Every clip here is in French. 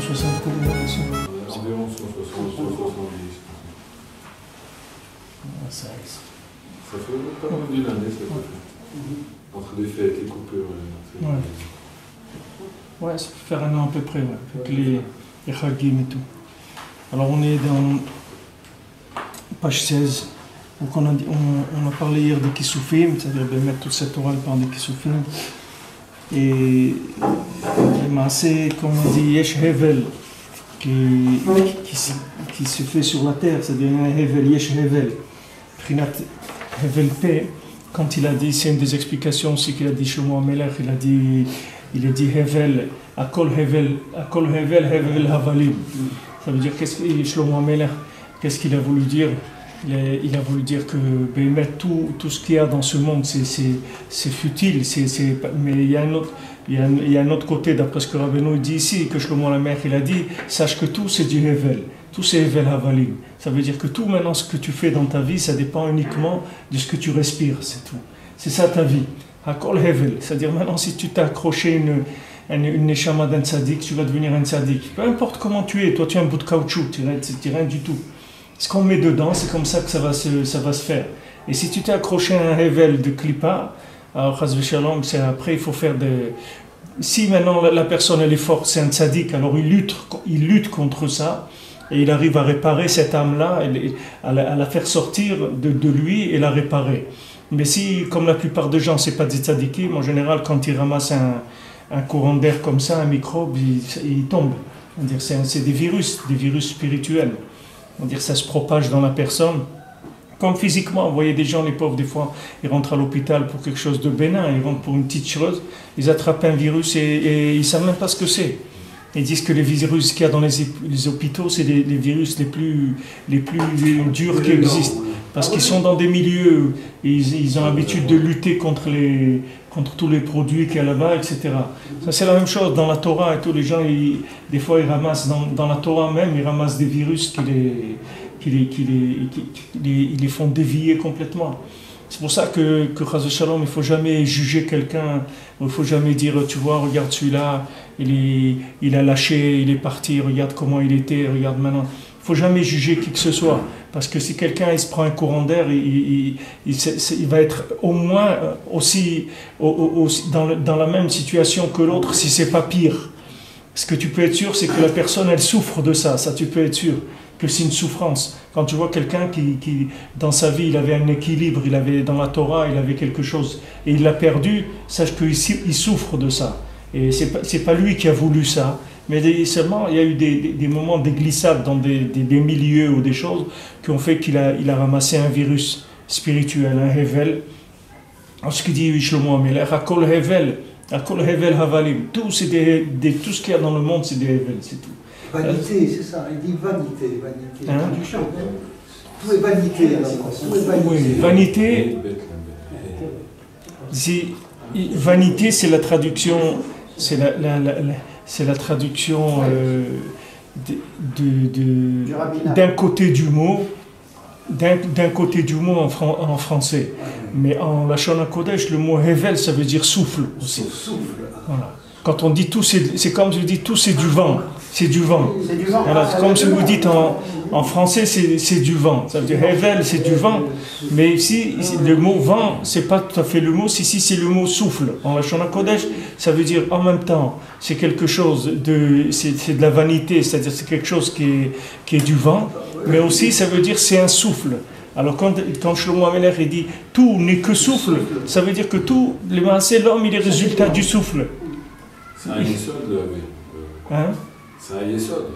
160 cours d'innovation. Environ 160, 170. Ça fait pas mal d'une année, ça fait. Entre les fêtes, les coupures. Ouais, ça peut faire un an à peu près, ouais, avec les Chagim et tout. Alors on est dans page 16. Donc on a parlé hier des Kisufim, c'est-à-dire de mettre toute cette orale par des Kisufim. Et c'est comme on dit, Yesh Hevel, qui se fait sur la terre, c'est-à-dire Hevel, Yesh Hevel. Prinat Hevel P, quand il a dit, c'est une des explications aussi qu'il a dit Shlomo HaMelech, il a dit Hevel, Akol Hevel, Hevel Havalim. Ça veut dire, Shlomo HaMelech, qu'est-ce qu'il a voulu dire? Il a voulu dire que tout ce qu'il y a dans ce monde, c'est futile, mais il y a un autre côté, d'après ce que Rabbeinu dit ici, que Shlomo HaMelech il a dit, sache que tout c'est du Hevel, tout c'est Hevel Havalim. Ça veut dire que tout maintenant ce que tu fais dans ta vie, ça dépend uniquement de ce que tu respires, c'est tout. C'est ça ta vie. Hakol Hevel, c'est-à-dire maintenant si tu t'es accroché une neshama d'un tzaddik, tu vas devenir un tzaddik. Peu importe comment tu es, toi tu es un bout de caoutchouc, tu n'es rien du tout. Ce qu'on met dedans, c'est comme ça que ça va se faire. Et si tu t'es accroché à un Hevel de Klippa, alors Chas v'Shalom, c'est après il faut faire des... Si maintenant la personne elle est forte, c'est un tzaddik, alors il lutte contre ça, et il arrive à réparer cette âme-là, à la faire sortir de lui et la réparer. Mais si, comme la plupart des gens, c'est pas des tzaddikim, en général, quand ils ramassent un courant d'air comme ça, un microbe, il tombe. C'est des virus spirituels. On va dire ça se propage dans la personne. Comme physiquement, vous voyez des gens, les pauvres, des fois, ils rentrent à l'hôpital pour quelque chose de bénin, ils rentrent pour une petite chose, ils attrapent un virus et ils ne savent même pas ce que c'est. Ils disent que les virus qu'il y a dans les hôpitaux, c'est les virus les plus durs qui existent. Parce qu'ils sont dans des milieux, ils ont l'habitude de lutter contre tous les produits qu'il y a là-bas, etc. Ça, c'est la même chose dans la Torah et tous les gens, des fois, ils ramassent, dans la Torah même, ils ramassent des virus qui les font dévier complètement. C'est pour ça que Chas v'Shalom, il ne faut jamais juger quelqu'un, il ne faut jamais dire, tu vois, regarde celui-là, il a lâché, il est parti, regarde comment il était, regarde maintenant. Il ne faut jamais juger qui que ce soit, parce que si quelqu'un il se prend un courant d'air, il va être au moins aussi dans la même situation que l'autre, si ce n'est pas pire. Ce que tu peux être sûr, c'est que la personne, elle souffre de ça, ça tu peux être sûr. Que c'est une souffrance. Quand tu vois quelqu'un qui, dans sa vie, il avait un équilibre, il avait dans la Torah, il avait quelque chose, et il l'a perdu, sache qu'il souffre de ça. Et c'est pas lui qui a voulu ça, mais seulement il y a eu des moments de glissade dans des milieux ou des choses qui ont fait qu'il a ramassé un virus spirituel, un Hevel. Alors ce qu'il dit Shlomo HaMelech, Akol Hevel Havalim, tout ce qu'il y a dans le monde, c'est des Hevel, c'est tout. Vanité, c'est ça, il dit vanité. Traduction. Tout est vanité. Oui, vanité. Vanité, c'est la traduction. C'est la traduction d'un côté du mot. D'un côté du mot en français. Mais en Lashon HaKodesh, le mot Hevel, ça veut dire souffle aussi. Voilà. Quand on dit tout, c'est comme je dis, tout c'est du vent. C'est du vent. Voilà, comme si vous dites en français, c'est du vent. Ça veut dire Hevel, c'est du vent. Mais ici, le mot vent, c'est pas tout à fait le mot. Ici, c'est le mot souffle. En Lashon HaKodesh, ça veut dire en même temps, c'est quelque chose c'est de la vanité, c'est-à-dire c'est quelque chose qui est du vent. Mais aussi, ça veut dire c'est un souffle. Alors quand Shlomo HaMelech il dit tout n'est que souffle, ça veut dire que tout, c'est l'homme, il est résultat du souffle. C'est un yesod, oui. Hein? C'est un yesod.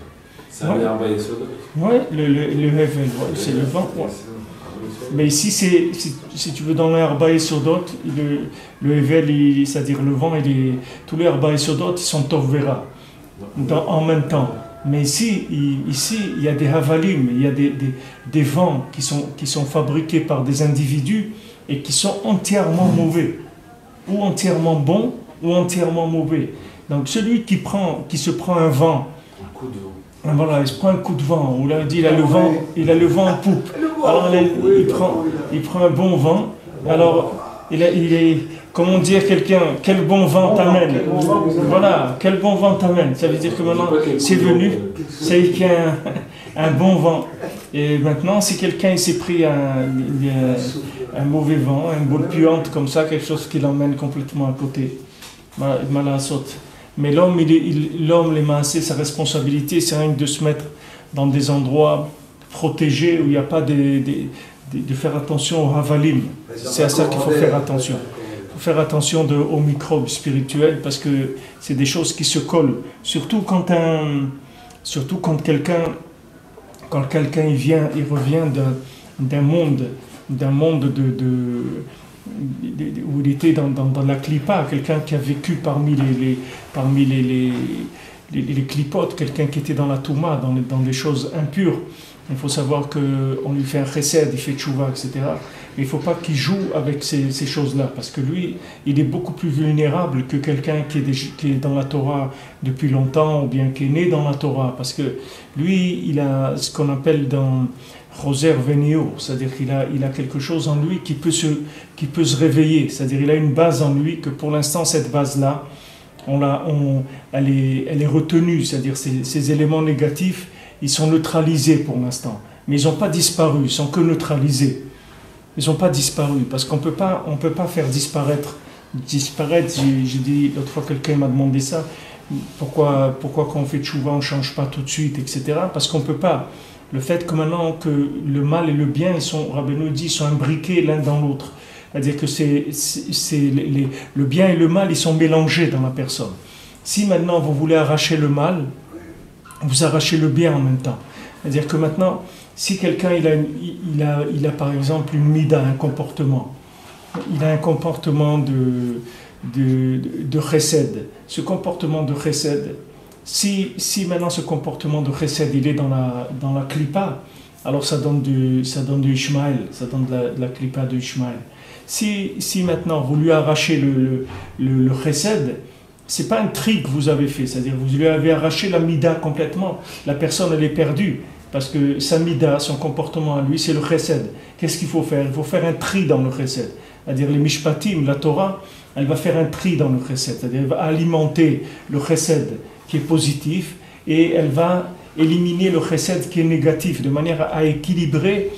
C'est un herbe yesod. Oui, le Hevel, c'est le vent. Ouais. Mais ici, si tu veux, dans l'herba yesodot, le Hevel, c'est-à-dire le vent, tous les herba yesodot, ils sont tovvera, en même temps. Mais ici, il y a des havalim, il y a des vents qui sont fabriqués par des individus et qui sont entièrement mauvais, ou entièrement bons, ou entièrement mauvais. Donc celui qui se prend un vent, un coup de vent. Voilà, il se prend un coup de vent, ou là il dit il a le vent en poupe. Alors il prend un bon vent, alors il Comment dire quelqu'un, quel bon vent t'amène. Voilà, quel bon vent t'amène. Ça veut dire que maintenant, c'est venu, c'est qu'il y a un bon vent. Et maintenant, si quelqu'un s'est pris un mauvais vent, une boule puante comme ça, quelque chose qui l'emmène complètement à côté, mal à saute. Mais l'homme, les maasé, sa responsabilité, c'est rien que de se mettre dans des endroits protégés où il n'y a pas de faire attention aux havalim. C'est à ça qu'il faut faire attention. Il faut faire attention aux microbes spirituels parce que c'est des choses qui se collent. Surtout quand quelqu'un il revient d'un monde où il était dans la clipa, quelqu'un qui a vécu parmi les clipotes, quelqu'un qui était dans la touma, dans des choses impures. Il faut savoir qu'on lui fait un chesed, il fait tchouva, etc. Mais il ne faut pas qu'il joue avec ces choses-là, parce que lui, il est beaucoup plus vulnérable que quelqu'un qui est dans la Torah depuis longtemps, ou bien qui est né dans la Torah, parce que lui, il a ce qu'on appelle dans Roser Venio, c'est-à-dire qu'il a quelque chose en lui qui peut se réveiller, c'est-à-dire il a une base en lui que pour l'instant, cette base-là, elle est retenue, c'est-à-dire ces éléments négatifs, ils sont neutralisés pour l'instant, mais ils n'ont pas disparu, ils sont que neutralisés. Ils n'ont pas disparu, parce qu'on peut pas faire disparaître. J'ai dit, l'autre fois quelqu'un m'a demandé ça, pourquoi quand on fait tchouva, on ne change pas tout de suite, etc. Parce qu'on ne peut pas. Le fait que maintenant que le mal et le bien, Rabbeinu dit, sont imbriqués l'un dans l'autre. C'est-à-dire que le bien et le mal, ils sont mélangés dans la personne. Si maintenant vous voulez arracher le mal, vous arrachez le bien en même temps. C'est-à-dire que maintenant, si quelqu'un il a par exemple une mida, un comportement, il a un comportement de chesed. Ce comportement de chesed, si maintenant ce comportement de chesed il est dans la klipa, alors ça donne du Ishmael, ça donne de la klipa de Ishmael. Si maintenant vous lui arrachez le chesed, c'est pas un tri que vous avez fait, c'est-à-dire vous lui avez arraché la mida complètement, la personne elle est perdue, parce que sa mida, son comportement à lui, c'est le chesed. Qu'est-ce qu'il faut faire? Il faut faire un tri dans le chesed, c'est-à-dire les mishpatim, la Torah, elle va faire un tri dans le chesed, c'est-à-dire elle va alimenter le chesed qui est positif, et elle va éliminer le chesed qui est négatif, de manière à rééquilibrer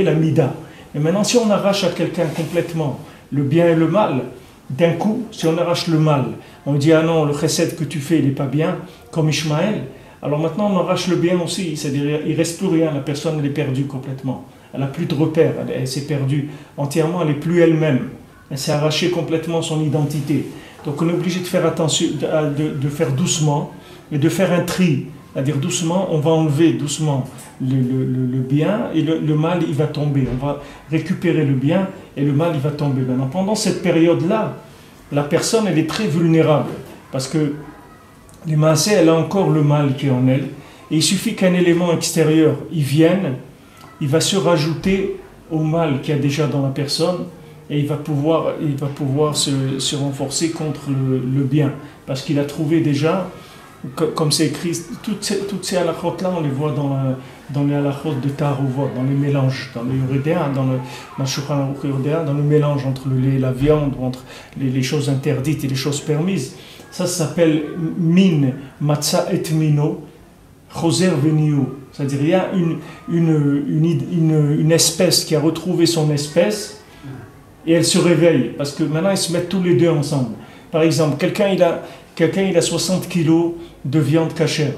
la mida. Et maintenant, si on arrache à quelqu'un complètement le bien et le mal, d'un coup, si on arrache le mal, on dit ah non, le chesed que tu fais, il n'est pas bien, comme Ishmaël, alors maintenant on arrache le bien aussi, c'est-à-dire il ne reste plus rien, la personne elle est perdue complètement, elle n'a plus de repères, elle s'est perdue entièrement, elle n'est plus elle-même, elle s'est arrachée complètement son identité. Donc on est obligé de faire attention, de faire doucement et de faire un tri. C'est-à-dire doucement, on va enlever doucement le bien et le mal il va tomber. On va récupérer le bien et le mal il va tomber. Maintenant, pendant cette période-là, la personne elle est très vulnérable parce que les maasé, elle a encore le mal qui est en elle. Et il suffit qu'un élément extérieur il vienne, il va se rajouter au mal qu'il y a déjà dans la personne et il va pouvoir se renforcer contre le bien parce qu'il a trouvé déjà. Comme c'est écrit, toutes ces halakhot-là, on les voit dans les halakhot de Tarouvot, dans les mélanges, dans le Yoredéa, dans le Shulchan Aruch Yoredéa, dans le mélange entre le lait et la viande, entre les choses interdites et les choses permises. Ça s'appelle min matzah et mino, choser veniu. C'est-à-dire il y a une espèce qui a retrouvé son espèce et elle se réveille, parce que maintenant ils se mettent tous les deux ensemble. Par exemple, quelqu'un il a 60 kilos de viande cachère.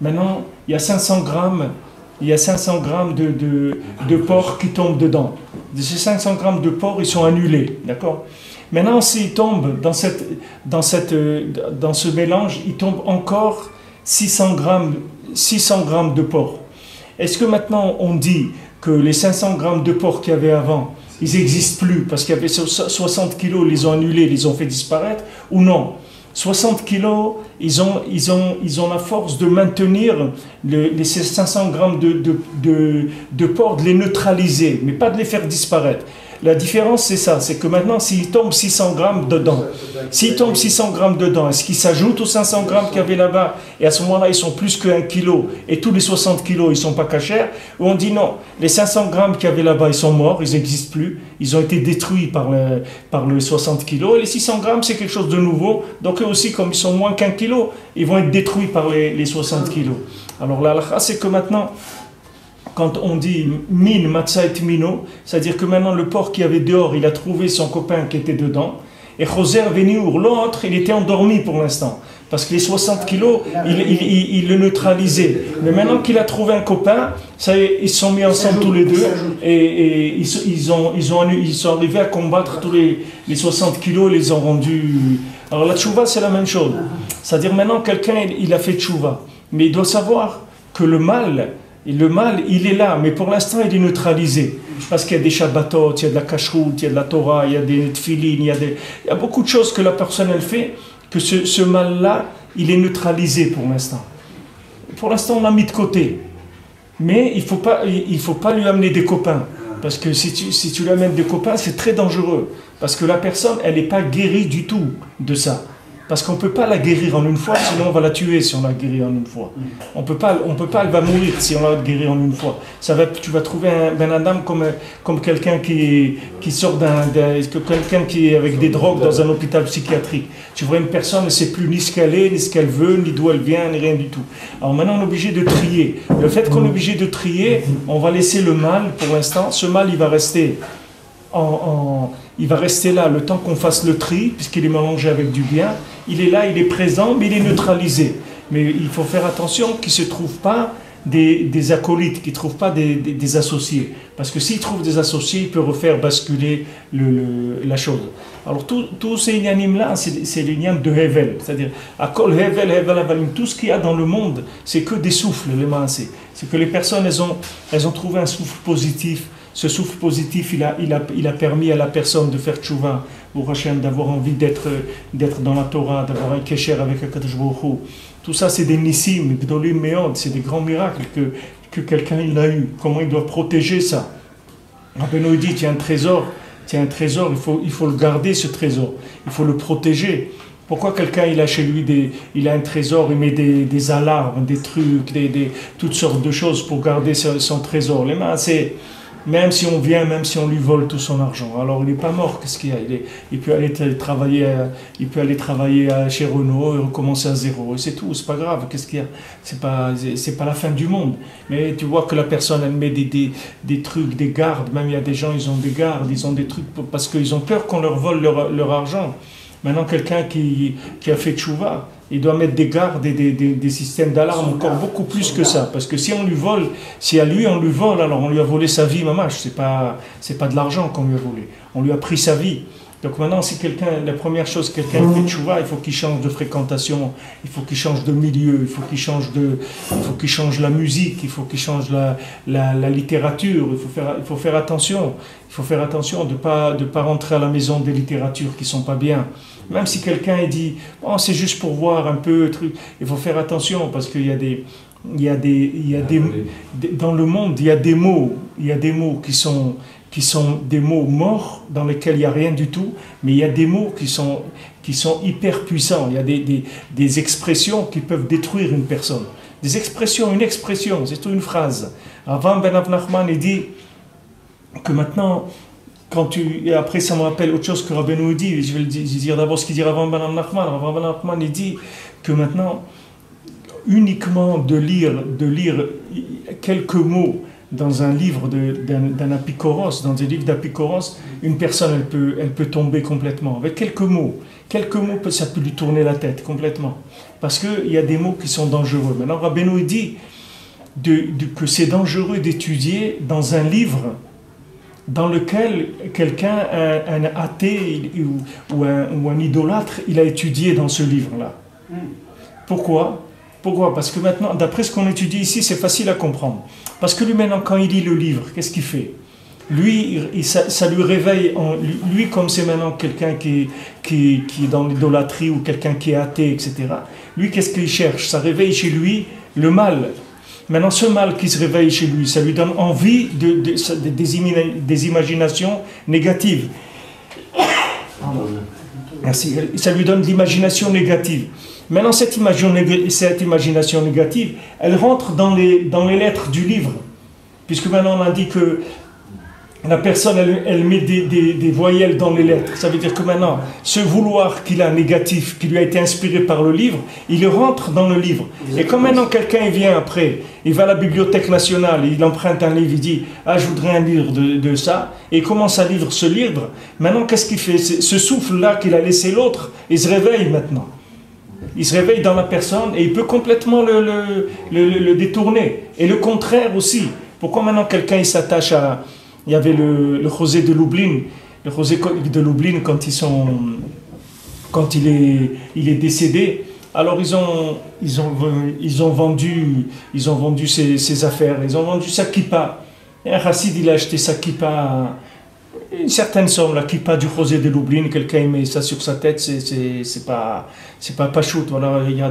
Maintenant, il y a 500 grammes de porc qui tombent dedans. De ces 500 grammes de porc, ils sont annulés. D'accord ? Maintenant, s'ils tombent dans ce mélange, il tombe encore 600 grammes de porc. Est-ce que maintenant, on dit que les 500 grammes de porc qu'il y avait avant, ils n'existent plus parce qu'il y avait 60 kilos, ils les ont annulés, ils les ont fait disparaître, ou non ? 60 kilos, ils ont la force de maintenir ces 500 grammes de porc, de les neutraliser, mais pas de les faire disparaître. La différence, c'est ça, c'est que maintenant, s'il tombe 600 grammes dedans, est-ce qu'il s'ajoute aux 500 grammes qu'il y avait là-bas, et à ce moment-là, ils sont plus que 1 kilo, et tous les 60 kilos, ils ne sont pas cachers, ou on dit non, les 500 grammes qu'il y avait là-bas, ils sont morts, ils n'existent plus, ils ont été détruits par les 60 kilos, et les 600 grammes, c'est quelque chose de nouveau, donc eux aussi, comme ils sont moins qu'1 kilo, ils vont être détruits par les 60 kilos. Alors la halakha, c'est que maintenant, quand on dit min matzah et mino, c'est-à-dire que maintenant le porc qui avait dehors, il a trouvé son copain qui était dedans, et Choser Veniour, l'autre, il était endormi pour l'instant, parce que les 60 kilos, il le neutralisait. Mais maintenant qu'il a trouvé un copain, ça y est, ils se sont mis ensemble tous les deux, et ils sont arrivés à combattre tous les 60 kilos, ils les ont rendus. Alors la tchouva, c'est la même chose. C'est-à-dire maintenant, quelqu'un, il a fait tchouva, mais il doit savoir que le mal, il est là, mais pour l'instant, il est neutralisé. Parce qu'il y a des shabbatot, il y a de la kashrut, il y a de la Torah, il y a des tfilin, il y a beaucoup de choses que la personne, elle fait, que ce mal-là, il est neutralisé pour l'instant. Pour l'instant, on l'a mis de côté. Mais il faut pas lui amener des copains. Parce que si tu lui amènes des copains, c'est très dangereux. Parce que la personne, elle n'est pas guérie du tout de ça. Parce qu'on ne peut pas la guérir en une fois, sinon on va la tuer si on la guérit en une fois. On peut pas, elle va mourir si on la guérit en une fois. Tu vas trouver un Ben Adam comme quelqu'un qui sort quelqu'un qui est avec des drogues dans un hôpital psychiatrique. Tu vois une personne, elle ne sait plus ni ce qu'elle est, ni ce qu'elle veut, ni d'où elle vient, ni rien du tout. Alors maintenant on est obligé de trier. Le fait qu'on est obligé de trier, on va laisser le mal pour l'instant. Ce mal, il va rester il va rester là le temps qu'on fasse le tri, puisqu'il est mélangé avec du bien. Il est là, il est présent, mais il est neutralisé. Mais il faut faire attention qu'il ne se trouve pas des acolytes, qu'il ne trouve pas des associés. Parce que s'il trouve des associés, il peut refaire basculer la chose. Alors tous ces inanimes-là, c'est les inanimes de Hevel. C'est-à-dire, tout ce qu'il y a dans le monde, c'est que des souffles, les maasé. C'est que les personnes, elles ont trouvé un souffle positif. Ce souffle positif, il a permis à la personne de faire tchouva, au Hachem, d'avoir envie d'être dans la Torah, d'avoir un kesher avec Akadosh Baruch Hu. Tout ça, c'est des nissim, gdolim meod, c'est des grands miracles que quelqu'un il a eu. Comment il doit protéger ça? Rabbeinu dit, il y a un trésor, il faut le garder, ce trésor. Il faut le protéger. Pourquoi quelqu'un il a chez lui il a un trésor, il met des alarmes, des trucs, toutes sortes de choses pour garder son trésor. Les mains, c'est... Même si on lui vole tout son argent, alors il n'est pas mort, qu'est-ce qu'il y a? Il peut aller travailler chez Renault et recommencer à zéro, et c'est tout, c'est pas grave, qu'est-ce qu'il y a? C'est pas la fin du monde. Mais tu vois que la personne, elle met des trucs, des gardes, même il y a des gens, ils ont des gardes, ils ont des trucs, parce qu'ils ont peur qu'on leur vole leur argent. Maintenant, quelqu'un qui a fait tchouva, il doit mettre des gardes et des systèmes d'alarme encore beaucoup plus que ça. Parce que si à lui on lui vole, alors on lui a volé sa vie, mamache. C'est pas de l'argent qu'on lui a volé. On lui a pris sa vie. Donc maintenant, si la première chose, quelqu'un fait tchouva, il faut qu'il change de fréquentation, il faut qu'il change de milieu, il faut qu'il change la musique, il faut qu'il change la littérature, il faut faire attention. Il faut faire attention de pas rentrer à la maison des littératures qui sont pas bien. Même si quelqu'un dit oh, c'est juste pour voir un peu truc, il faut faire attention parce qu'il y a dans le monde, il y a des mots qui sont des mots morts dans lesquels il n'y a rien du tout, mais il y a des mots qui sont hyper puissants. Il y a des expressions qui peuvent détruire une personne. Une expression, c'est toute une phrase. Avant Ben Nachman, il dit que maintenant, et après ça me rappelle autre chose que Rabbeinu dit, je vais dire d'abord ce qu'il dit avant Ben Nachman. Avant Ben Nachman, il dit que maintenant, uniquement de lire quelques mots dans un livre d'un apikoros, dans des livres d'apikoros, une personne elle peut tomber complètement. Avec quelques mots, ça peut lui tourner la tête complètement. Parce qu'il y a des mots qui sont dangereux. Maintenant, Rabbeinu dit que c'est dangereux d'étudier dans un livre dans lequel quelqu'un, un athée ou un idolâtre, il a étudié dans ce livre-là. Pourquoi ? Parce que maintenant, d'après ce qu'on étudie ici, c'est facile à comprendre. Parce que lui, maintenant, quand il lit le livre, qu'est-ce qu'il fait ? Lui, ça lui réveille, lui comme c'est maintenant quelqu'un qui est dans l'idolâtrie ou quelqu'un qui est athée, etc. Lui, qu'est-ce qu'il cherche ? Ça réveille chez lui le mal. Maintenant, ce mal qui se réveille chez lui, ça lui donne envie des imaginations négatives. Merci. Ça lui donne de l'imagination négative. Maintenant, cette imagination négative, elle rentre dans les lettres du livre. Puisque maintenant, on a dit que la personne, elle met des voyelles dans les lettres. Ça veut dire que maintenant, ce vouloir qu'il a négatif, qui lui a été inspiré par le livre, il rentre dans le livre. Et quand maintenant quelqu'un vient après, il va à la Bibliothèque nationale, il emprunte un livre, il dit « Ah, je voudrais un livre de ça », et il commence à lire ce livre. Maintenant, qu'est-ce qu'il fait? Ce souffle-là qu'il a laissé l'autre, il se réveille maintenant. Il se réveille dans la personne et il peut complètement le détourner. Et le contraire aussi. Pourquoi maintenant quelqu'un il s'attache à... Il y avait le José de Lublin. Le José de Lublin, quand il est décédé, alors ils ont vendu ses affaires. Ils ont vendu sa kippa. Et un chassid, il a acheté sa kippa, une certaine somme, la kippa du José de Lublin. Quelqu'un met ça sur sa tête, c'est pas pachout. Voilà, il y a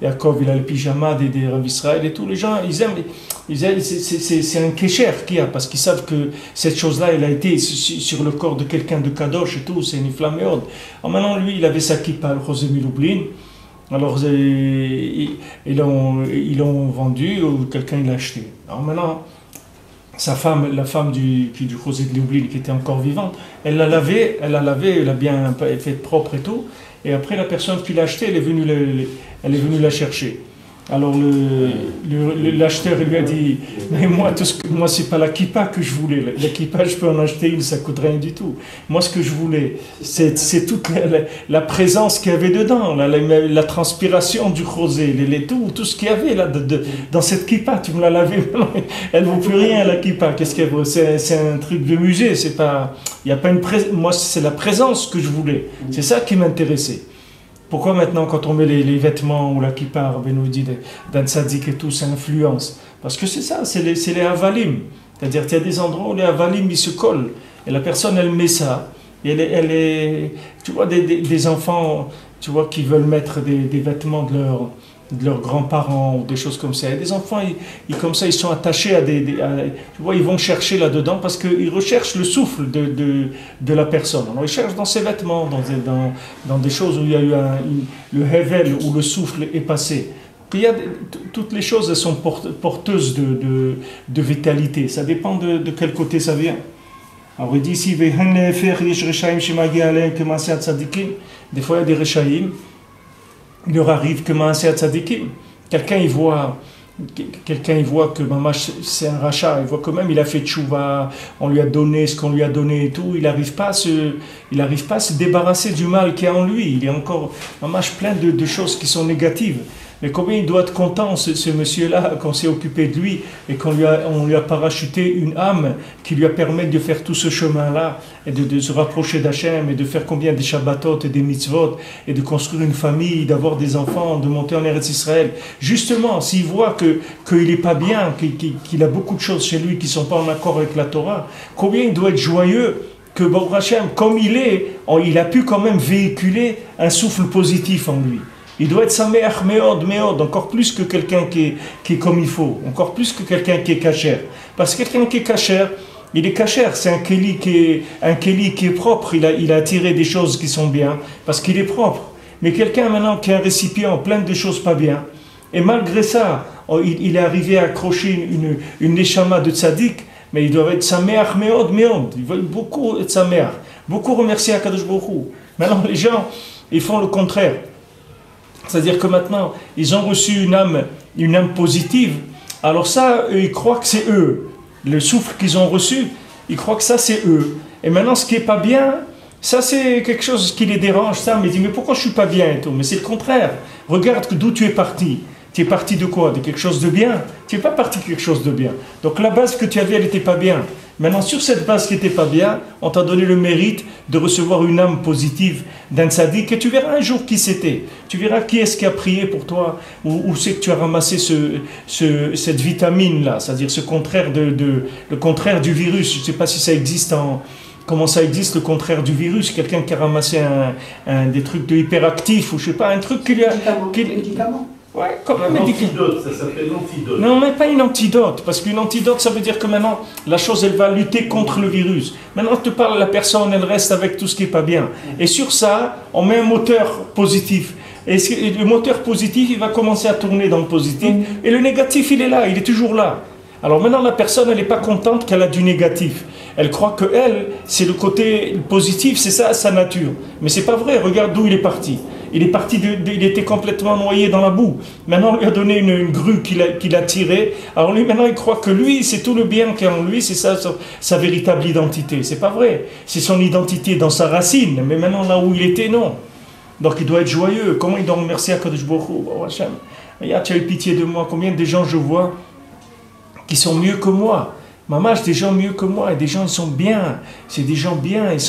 Yaakov, il a le pyjama des Rav Israël et tout. Les gens, ils aiment, c'est un kécher qu'il y a, parce qu'ils savent que cette chose-là, elle a été sur le corps de quelqu'un de Kadosh et tout, c'est une flamme haute. Alors maintenant, lui, il avait sa kippa, le José de Lublin. Alors, ils l'ont vendu, ou quelqu'un l'a acheté. Alors maintenant, sa femme, la femme du José de Lublin, qui était encore vivante, elle l'a lavé, elle a bien fait propre et tout. Et après, la personne qui l'a acheté, elle est venue la chercher. Alors l'acheteur lui a dit, mais moi c'est pas la kippa que je voulais. La kippa, je peux en acheter une, ça coûte rien du tout. Moi, ce que je voulais, c'est toute la présence qu'il y avait dedans, la transpiration du rosé, tout ce qu'il y avait là dans cette kippa. Tu me l'as lavée, elle ne vaut plus rien, la kippa. Qu'est-ce qu'elle vaut? C'est un truc de musée. C'est pas, il y a pas une moi, c'est la présence que je voulais. C'est ça qui m'intéressait. Pourquoi maintenant, quand on met les vêtements ou la kippa, nous dit d'un tzaddik et tout, ça influence? Parce que c'est ça, c'est les avalim. C'est-à-dire qu'il y a des endroits où les avalim, ils se collent. Et la personne, elle met ça. Et elle est, tu vois, des enfants, tu vois, qui veulent mettre des vêtements de leurs grands-parents ou des choses comme ça. Et des enfants, comme ça, ils sont attachés tu vois, ils vont chercher là-dedans parce qu'ils recherchent le souffle de la personne. Alors, ils cherchent dans ses vêtements, dans des choses où il y a eu le hevel, où le souffle est passé. Toutes les choses, elles sont porteuses de vitalité. Ça dépend de quel côté ça vient. Alors, il dit ici, des fois, il y a des rechaïm. Il leur arrive que Maaseh Tzadikim, quelqu'un il voit que Mamash c'est un rachat, il voit quand même il a fait tchouva, on lui a donné ce qu'on lui a donné et tout, il n'arrive pas à se débarrasser du mal qu'il y a en lui, il est encore Mamash plein de choses qui sont négatives. Mais combien il doit être content, ce monsieur-là, qu'on s'est occupé de lui et qu'on lui a parachuté une âme qui lui a permis de faire tout ce chemin-là et de se rapprocher d'Hachem et de faire combien des Shabbatot et des mitzvot et de construire une famille, d'avoir des enfants, de monter en Eretz Israël. Justement, s'il voit qu'il n'est pas bien, qu'il a beaucoup de choses chez lui qui ne sont pas en accord avec la Torah, combien il doit être joyeux que Baruch Hashem, comme il a pu quand même véhiculer un souffle positif en lui. Il doit être sameach meod, encore plus que quelqu'un qui est comme il faut, encore plus que quelqu'un qui est kasher. Parce que quelqu'un qui est kasher, il est kasher, c'est un keli qui est propre, il a attiré des choses qui sont bien, parce qu'il est propre. Mais quelqu'un maintenant qui a un récipient plein de choses pas bien, et malgré ça, il est arrivé à accrocher une neshama de tzaddik, mais il doit être sameach meod, il veut beaucoup être sameach, beaucoup remercier Akadosh Baruch Hu. Maintenant les gens, ils font le contraire. C'est-à-dire que maintenant, ils ont reçu une âme positive. Alors ça, eux, ils croient que c'est eux. Le souffle qu'ils ont reçu, ils croient que ça, c'est eux. Et maintenant, ce qui n'est pas bien, ça, c'est quelque chose qui les dérange. Ça, mais ils disent, mais pourquoi je ne suis pas bien et tout? Mais c'est le contraire. Regarde d'où tu es parti. Tu es parti de quoi? De quelque chose de bien? Tu n'es pas parti de quelque chose de bien. Donc la base que tu avais, elle n'était pas bien. Maintenant, sur cette base qui n'était pas bien, on t'a donné le mérite de recevoir une âme positive d'un tzaddik et tu verras un jour qui c'était. Tu verras qui est-ce qui a prié pour toi, où c'est que tu as ramassé cette vitamine-là, c'est-à-dire ce contraire le contraire du virus. Je ne sais pas si ça existe comment ça existe le contraire du virus, quelqu'un qui a ramassé des trucs de hyperactifs ou je sais pas, un truc qu'il y a... Médicaments. Ouais, comme un médicament. L'antidote, ça s'appelle l'antidote. Non, mais pas une antidote, parce qu'une antidote, ça veut dire que maintenant, la chose, elle va lutter contre le virus. Maintenant, tu parles à la personne, elle reste avec tout ce qui n'est pas bien. Et sur ça, on met un moteur positif. Et le moteur positif, il va commencer à tourner dans le positif. Et le négatif, il est là, il est toujours là. Alors maintenant, la personne, elle n'est pas contente qu'elle a du négatif. Elle croit que elle, c'est le côté positif, c'est ça sa nature. Mais c'est pas vrai, regarde d'où il est parti. Il est parti, il était complètement noyé dans la boue. Maintenant, on lui a donné une grue qu'il a tirée. Alors lui, maintenant, il croit que lui, c'est tout le bien qu'il y a en lui, c'est ça sa véritable identité. C'est pas vrai. C'est son identité dans sa racine. Mais maintenant, là où il était, non. Donc il doit être joyeux. Comment il doit remercier Akadosh Baruch Hu? Oh, Hachem, regarde, tu as eu pitié de moi. Combien de gens je vois qui sont mieux que moi? Maman, des gens mieux que moi, et des gens, ils sont bien. C'est des gens bien, ils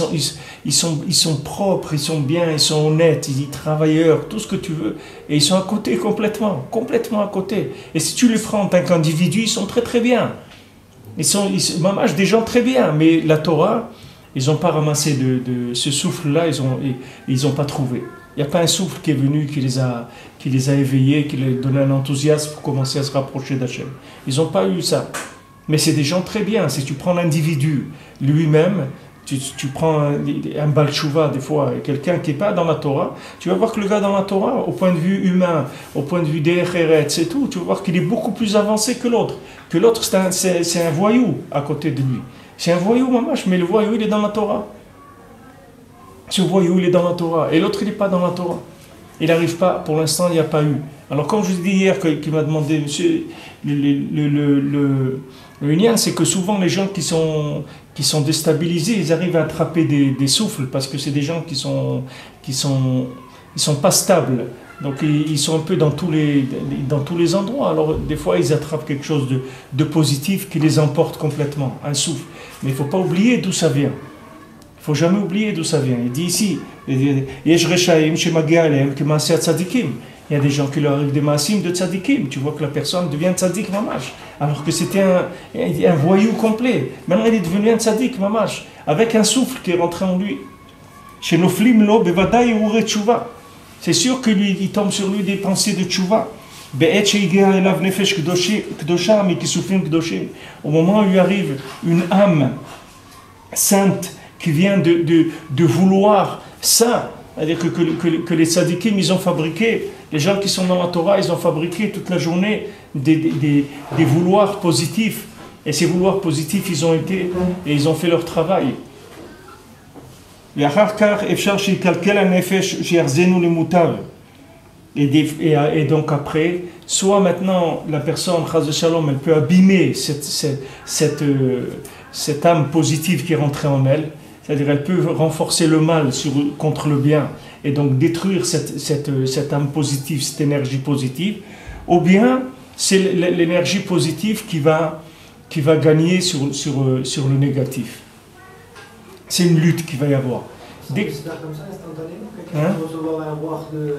sont propres, ils sont bien, ils sont honnêtes, ils sont travailleurs, tout ce que tu veux. Et ils sont à côté complètement à côté. Et si tu les prends en tant qu'individu, ils sont très très bien. Maman, des gens très bien, mais la Torah, ils n'ont pas ramassé de ce souffle-là, ils n'ont pas trouvé. Il n'y a pas un souffle qui est venu, qui les a éveillés, qui leur a donné un enthousiasme pour commencer à se rapprocher d'Hachem. Ils n'ont pas eu ça. Mais c'est des gens très bien. Si tu prends l'individu lui-même, tu prends un Baal Tshuva, des fois, quelqu'un qui n'est pas dans la Torah, tu vas voir que le gars dans la Torah, au point de vue humain, au point de vue des Eretz et tout, tu vas voir qu'il est beaucoup plus avancé que l'autre. Que l'autre, c'est un voyou à côté de lui. C'est un voyou, mamache, mais le voyou, il est dans la Torah. Ce voyou, il est dans la Torah. Et l'autre, il n'est pas dans la Torah. Il n'arrive pas, pour l'instant, il n'y a pas eu. Alors, comme je vous dis hier, qui m'a demandé, monsieur, le lien, c'est que souvent, les gens qui sont déstabilisés, ils arrivent à attraper des souffles, parce que c'est des gens qui sont pas stables. Donc, ils sont un peu dans tous les endroits. Alors, des fois, ils attrapent quelque chose de positif qui les emporte complètement, un souffle. Mais il ne faut pas oublier d'où ça vient. Il ne faut jamais oublier d'où ça vient. Il dit ici, il y a des gens qui leur arrivent des maasim de tzadikim. Tu vois que la personne devient tzadik mamash. Alors que c'était un voyou complet. Maintenant, il est devenu un tzadik mamash. Avec un souffle qui est rentré en lui. Chez Noflim lo bevadaï ure tshuva. C'est sûr que lui, il tombe sur lui des pensées de tshuva. Au moment où il arrive une âme sainte qui vient de vouloir ça, c'est-à-dire que les tzadikim, ils ont fabriqué, les gens qui sont dans la Torah, ils ont fabriqué toute la journée des vouloirs positifs. Et ces vouloirs positifs, ils ont été, et ils ont fait leur travail. Et donc après, soit maintenant la personne, chas de shalom, elle peut abîmer cette âme positive qui est rentrée en elle, c'est-à-dire elle peut renforcer le mal contre le bien et donc détruire cette âme positive, cette énergie positive, ou bien c'est l'énergie positive qui va gagner sur le négatif. C'est une lutte qu'il va y avoir. C'est comme ça, instantanément, quelqu'un peut recevoir un roi de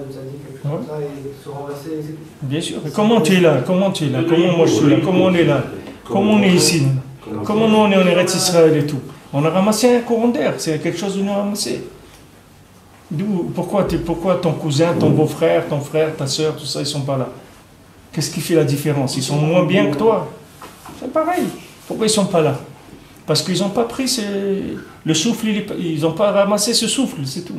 tzaddik, quelque chose comme ça, et se renverser, c'est tout. Bien sûr. Et comment tu es là? Comment moi je suis là? Comment on est là? Comment on est ici? Comment nous on est en Eretz Israël et tout? On a ramassé un courant d'air, c'est quelque chose de nous ramasser. Pourquoi ton cousin, ton beau-frère, ton frère, ta soeur, tout ça, ils ne sont pas là? Qu'est-ce qui fait la différence? Ils sont moins bien que toi? C'est pareil. Pourquoi ils ne sont pas là? Parce qu'ils n'ont pas pris le souffle, ils n'ont pas ramassé ce souffle, c'est tout.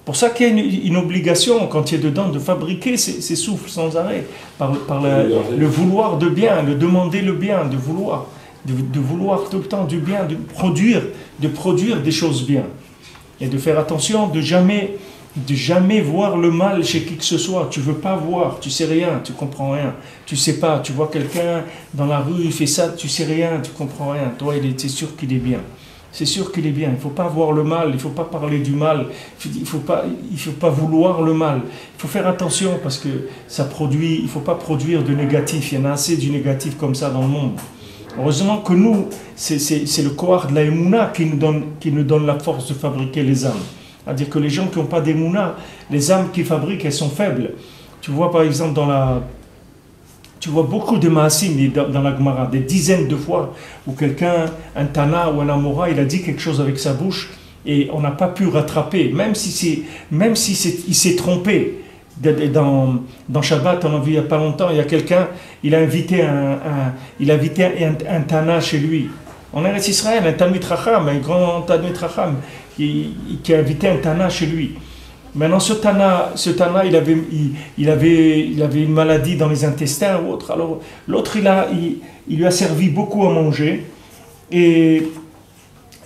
Pour ça qu'il y a une obligation, quand tu es dedans, de fabriquer ces souffles sans arrêt, par le vouloir de bien, le demander le bien, de vouloir tout le temps du bien, de produire des choses bien. Et de faire attention de jamais voir le mal chez qui que ce soit. Tu ne veux pas voir, tu ne sais rien, tu ne comprends rien. Tu ne sais pas, tu vois quelqu'un dans la rue, il fait ça, tu ne sais rien, tu ne comprends rien. Toi, c'est sûr qu'il est bien. C'est sûr qu'il est bien. Il ne faut pas voir le mal, il ne faut pas parler du mal, il ne faut pas vouloir le mal. Il faut faire attention parce que il ne faut pas produire de négatif. Il y en a assez du négatif comme ça dans le monde. Heureusement que nous, c'est le Kohar de la Emouna qui nous donne la force de fabriquer les âmes. C'est-à-dire que les gens qui n'ont pas d'Emouna, les âmes qu'ils fabriquent, elles sont faibles. Tu vois par exemple tu vois beaucoup de Maasim dans la Gemara, des dizaines de fois où quelqu'un, un Tana ou un Amora, il a dit quelque chose avec sa bouche et on n'a pas pu rattraper, même si il s'est trompé. Dans Shabbat, on a vu il n'y a pas longtemps, il y a quelqu'un, il a invité un Tana chez lui. En Eretz Israël, un Talmid Chacham, un grand Talmid Chacham, qui a invité un Tana chez lui. Maintenant, ce Tana, il avait une maladie dans les intestins ou autre. Alors, l'autre, il lui a servi beaucoup à manger et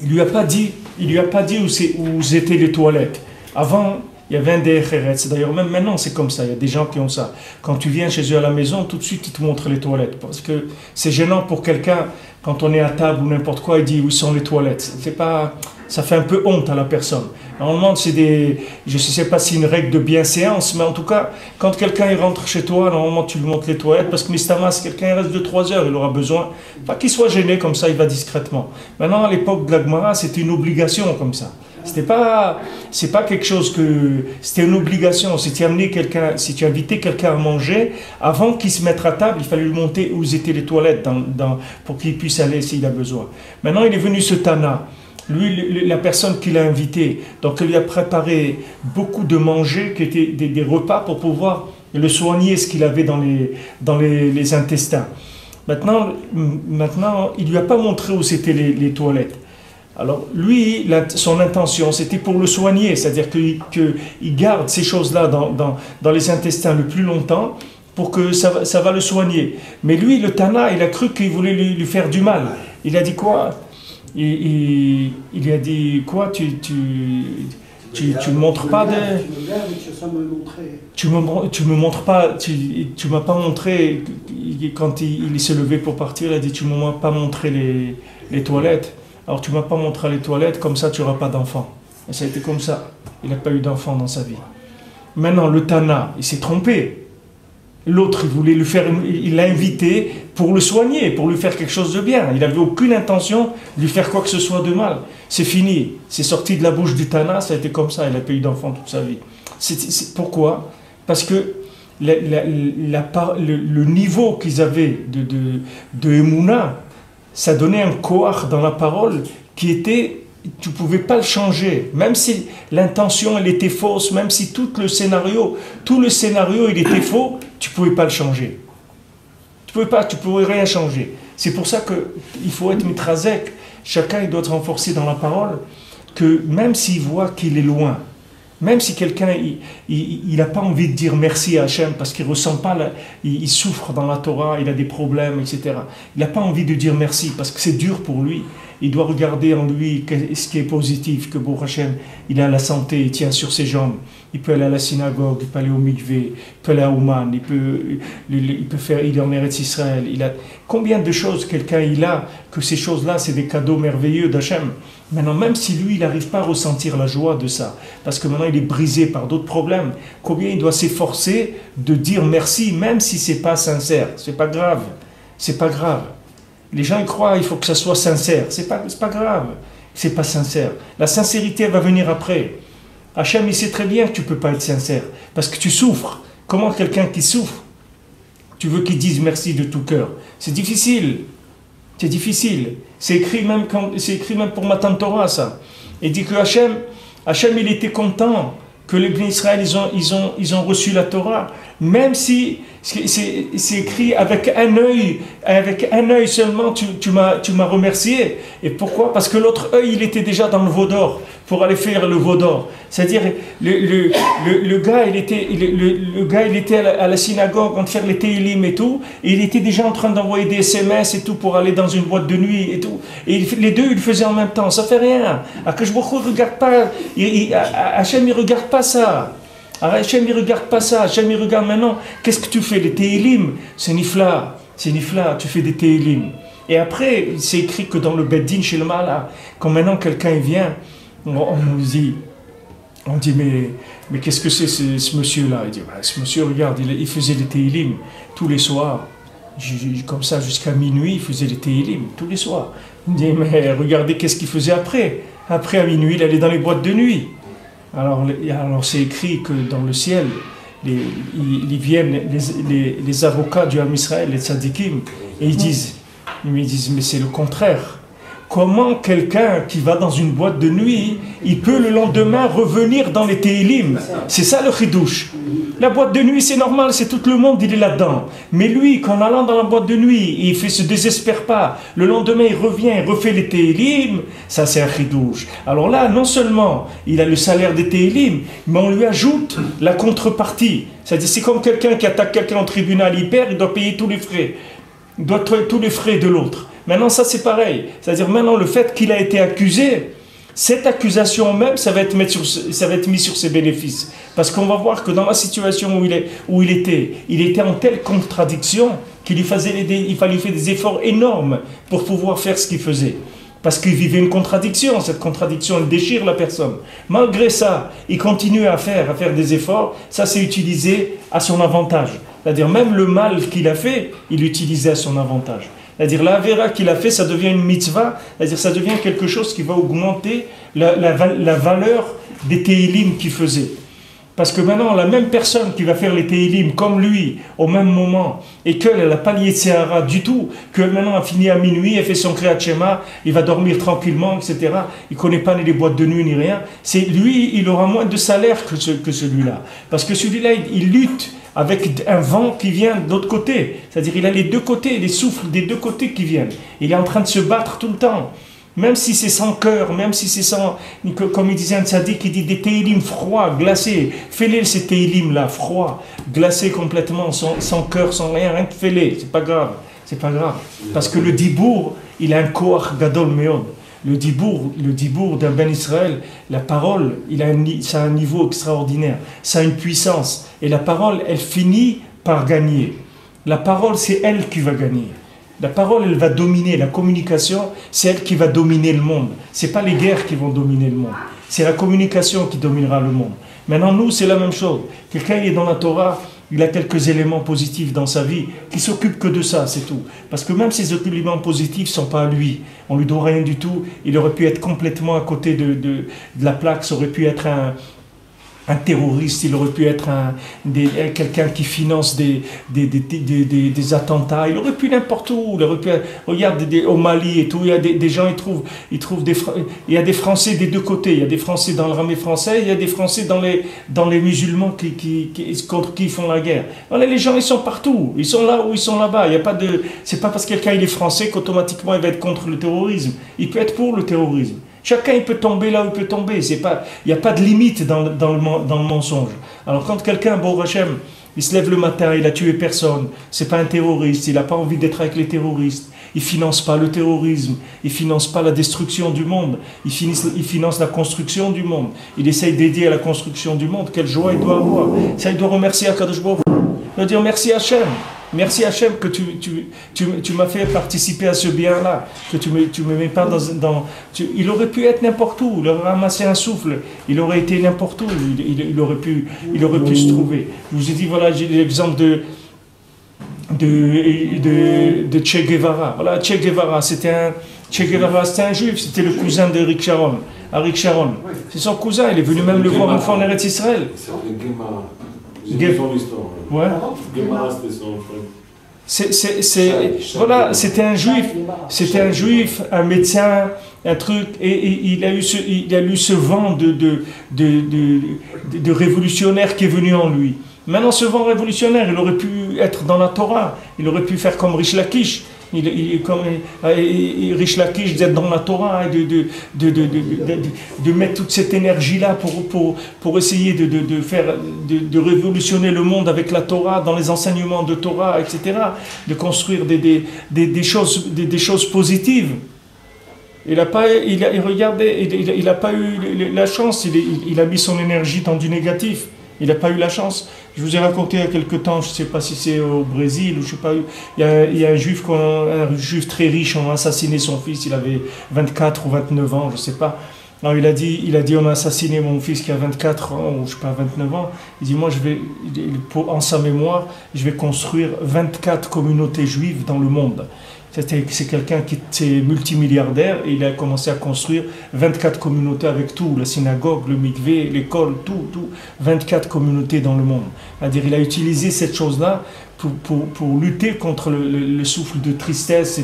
il lui a pas dit où étaient les toilettes. Avant, il y avait un DRRS. D'ailleurs, même maintenant, c'est comme ça. Il y a des gens qui ont ça. Quand tu viens chez eux à la maison, tout de suite, ils te montrent les toilettes. Parce que c'est gênant pour quelqu'un, quand on est à table ou n'importe quoi, il dit où sont les toilettes. Ça fait un peu honte à la personne. Normalement, je ne sais pas si c'est une règle de bienséance, mais en tout cas, quand quelqu'un il rentre chez toi, normalement, tu lui montres les toilettes. Parce que Mistama, si quelqu'un reste 2-3 heures, il aura besoin. Pas qu'il soit gêné, comme ça, il va discrètement. Maintenant, à l'époque de la Gemara, c'était une obligation comme ça. C'est pas quelque chose c'était une obligation. Si tu invitais quelqu'un à manger, avant qu'il se mette à table, il fallait lui montrer où étaient les toilettes pour qu'il puisse aller s'il a besoin. Maintenant, il est venu ce Tana. Lui, la personne qui l'a invité, donc il lui a préparé beaucoup de manger, qui étaient des repas pour pouvoir le soigner, ce qu'il avait dans les intestins. Maintenant, il lui a pas montré où c'était les toilettes. Alors lui, son intention, c'était pour le soigner, c'est-à-dire qu'il garde ces choses-là dans les intestins le plus longtemps pour que ça va le soigner. Mais lui, le Tana, il a cru qu'il voulait lui faire du mal. Il a dit quoi? Il lui a dit quoi? Tu me montres pas tu me montres pas, tu m'as pas montré, quand il s'est levé pour partir, il a dit tu m'as pas montré les toilettes. Alors tu ne m'as pas montré les toilettes, comme ça tu n'auras pas d'enfant. Et ça a été comme ça. Il n'a pas eu d'enfant dans sa vie. Maintenant, le Tana, il s'est trompé. L'autre, il l'a invité pour le soigner, pour lui faire quelque chose de bien. Il n'avait aucune intention de lui faire quoi que ce soit de mal. C'est fini. C'est sorti de la bouche du Tana, ça a été comme ça. Il n'a pas eu d'enfant toute sa vie. Pourquoi? Parce que le niveau qu'ils avaient de Emouna, ça donnait un koach dans la parole qui était, tu ne pouvais pas le changer, même si l'intention elle était fausse, même si tout le scénario il était faux, tu ne pouvais pas le changer. Tu ne pouvais rien changer. C'est pour ça qu'il faut être mitrazek, chacun il doit être renforcé dans la parole, que même s'il voit qu'il est loin, même si quelqu'un il n'a pas envie de dire merci à Hachem parce qu'il ressent pas, il souffre dans la Torah, il a des problèmes, etc. Il n'a pas envie de dire merci parce que c'est dur pour lui. Il doit regarder en lui ce qui est positif, que Baruch Hachem, il a la santé, il tient sur ses jambes, il peut aller à la synagogue, il peut aller au mikvé, il peut aller à Ouman, il est en Eretz Israël. Combien de choses quelqu'un il a, que ces choses-là, c'est des cadeaux merveilleux d'Hachem. Maintenant, même si lui, il n'arrive pas à ressentir la joie de ça, parce que maintenant il est brisé par d'autres problèmes, combien il doit s'efforcer de dire merci, même si c'est pas sincère. C'est pas grave. C'est pas grave. Les gens ils croient il faut que ça soit sincère. C'est pas grave. C'est pas sincère. La sincérité elle va venir après. Hachem il sait très bien que tu peux pas être sincère parce que tu souffres. Comment quelqu'un qui souffre, tu veux qu'il dise merci de tout cœur? C'est difficile. C'est difficile. C'est écrit même pour Matan Torah ça. Il dit que Hachem il était content que les Bnei Israël ils ont reçu la Torah, même si c'est écrit avec un œil seulement tu m'as remercié. Et pourquoi? Parce que l'autre œil il était déjà dans le veau d'or pour aller faire le veau d'or. C'est-à-dire le gars il était à la synagogue en train de faire les Teilim et tout, et il était déjà en train d'envoyer des SMS et tout pour aller dans une boîte de nuit et tout. Et les deux ils le faisaient en même temps. Ça fait rien. Akash Baruch Hu regarde pas. Hachem il regarde pas ça. Hachem il regarde pas ça. Hachem il regarde maintenant. Qu'est-ce que tu fais? Les Teilim, c'est nifla. C'est nifla. Tu fais des Teilim. Et après, c'est écrit que dans le Beddin chez le Mala, quand maintenant quelqu'un vient, on dit mais qu'est-ce que c'est ce monsieur-là? Il dit ce monsieur, regarde, il faisait les Teilim tous les soirs. Comme ça, jusqu'à minuit, il faisait les Teilim tous les soirs. On dit mais regardez qu'est-ce qu'il faisait après. Après, à minuit, il allait dans les boîtes de nuit. Alors c'est écrit que dans le ciel, ils viennent, les avocats du Ham Israël, les tzadikim, et ils disent mais c'est le contraire. comment quelqu'un qui va dans une boîte de nuit, il peut le lendemain revenir dans les Télim. C'est ça le chidouche. La boîte de nuit, c'est normal, c'est tout le monde, il est là-dedans. Mais lui, qu'en allant dans la boîte de nuit, il ne se désespère pas. Le lendemain, il revient, il refait les Télim. Ça, c'est un chidouche. Alors là, non seulement il a le salaire des Télim, mais on lui ajoute la contrepartie. C'est-à-dire, c'est comme quelqu'un qui attaque quelqu'un au tribunal, il perd, il doit payer tous les frais. Il doit payer tous les frais de l'autre. Maintenant, ça, c'est pareil. C'est-à-dire, maintenant, le fait qu'il a été accusé, cette accusation même, ça va être mis sur ses bénéfices. Parce qu'on va voir que dans la situation où il était en telle contradiction qu'il il fallait faire des efforts énormes pour pouvoir faire ce qu'il faisait. Parce qu'il vivait une contradiction. Cette contradiction, elle déchire la personne. Malgré ça, il continue à faire des efforts. Ça, c'est utilisé à son avantage. C'est-à-dire, même le mal qu'il a fait, il l'utilisait à son avantage. C'est-à-dire, la vera qu'il a fait, ça devient une mitzvah. C'est-à-dire, ça devient quelque chose qui va augmenter la valeur des Téhilim qu'il faisait. Parce que maintenant, la même personne qui va faire les Téhilim comme lui, au même moment, et qu'elle n'a pas lié de Sehara du tout, que maintenant a fini à minuit, elle fait son Kriyat Shema, il va dormir tranquillement, etc. Il ne connaît pas ni les boîtes de nuit ni rien. Lui, il aura moins de salaire que celui-là. Parce que celui-là, il lutte avec un vent qui vient de l'autre côté. C'est-à-dire, il a les deux côtés, les souffles des deux côtés qui viennent. Il est en train de se battre tout le temps. Même si c'est sans cœur, même si c'est sans... Comme il disait un tzaddik, il dit des téhilim froids, glacés. Fais-les ces téhilim là, froids, glacés complètement, sans cœur, sans rien que fais-les. C'est pas grave, c'est pas grave. Parce que le dibour, il a un koach gadol meod. Le dibour d'un Ben Israël, la parole, ça a un niveau extraordinaire. Ça a une puissance. Et la parole, elle finit par gagner. La parole, c'est elle qui va gagner. La parole, elle va dominer. La communication, c'est elle qui va dominer le monde. Ce n'est pas les guerres qui vont dominer le monde. C'est la communication qui dominera le monde. Maintenant, nous, c'est la même chose. Quelqu'un qui est dans la Torah, il a quelques éléments positifs dans sa vie, qui s'occupe que de ça, c'est tout. Parce que même ces éléments positifs ne sont pas à lui. On ne lui doit rien du tout. Il aurait pu être complètement à côté de la plaque. Ça aurait pu être un terroriste, il aurait pu être quelqu'un qui finance des attentats, il aurait pu n'importe où, il aurait pu, regarde au Mali et tout, il y a des gens, il y a des Français des deux côtés, il y a des Français dans l'armée française, il y a des Français dans les musulmans contre qui ils font la guerre. Voilà, les gens, ils sont partout, ils sont là ou ils sont là-bas, c'est pas parce que quelqu'un il est français qu'automatiquement il va être contre le terrorisme, il peut être pour le terrorisme. Chacun il peut tomber là où il peut tomber. Il n'y a pas de limite dans le mensonge. Alors quand quelqu'un, bon Hachem, il se lève le matin, il a tué personne, c'est pas un terroriste, il n'a pas envie d'être avec les terroristes, il finance pas le terrorisme, il finance pas la destruction du monde, il finance la construction du monde, il essaye d'aider à la construction du monde. Quelle joie il doit avoir. Ça, il doit remercier Akadosh Baruch Hu. Il doit dire merci Hachem. Merci Hachem que tu m'as fait participer à ce bien-là, que tu me mets pas il aurait pu être n'importe où, il aurait ramassé un souffle, il aurait été n'importe où, il aurait pu se trouver. Je vous ai dit, voilà, j'ai l'exemple de Che Guevara. Voilà, Che Guevara, c'était un juif, c'était le cousin d'Eric Sharon. Eric Sharon, c'est son cousin, il est venu même le voir une fois en Eretz Israël. Ouais. C'était un juif, un médecin, un truc, et il a eu ce vent de révolutionnaire qui est venu en lui. Maintenant, ce vent révolutionnaire, il aurait pu être dans la Torah, il aurait pu faire comme Rish Lakish. Rish Lakish d'être dans la Torah et de mettre toute cette énergie-là pour essayer de révolutionner le monde avec la Torah, dans les enseignements de Torah, etc., de construire des choses positives. Il n'a pas eu la chance, il a mis son énergie dans du négatif. Il n'a pas eu la chance. Je vous ai raconté il y a quelque temps, je ne sais pas si c'est au Brésil, ou je sais pas, il y a un juif très riche, on a assassiné son fils, il avait 24 ou 29 ans, je ne sais pas. Alors il a dit on a assassiné mon fils qui a 24 ans, ou je ne sais pas, 29 ans. Il dit, moi, en sa mémoire, je vais construire 24 communautés juives dans le monde. C'est quelqu'un qui est multimilliardaire et il a commencé à construire 24 communautés avec tout, la synagogue, le mikvé, l'école, tout, 24 communautés dans le monde. C'est-à-dire il a utilisé cette chose-là pour lutter contre le souffle de tristesse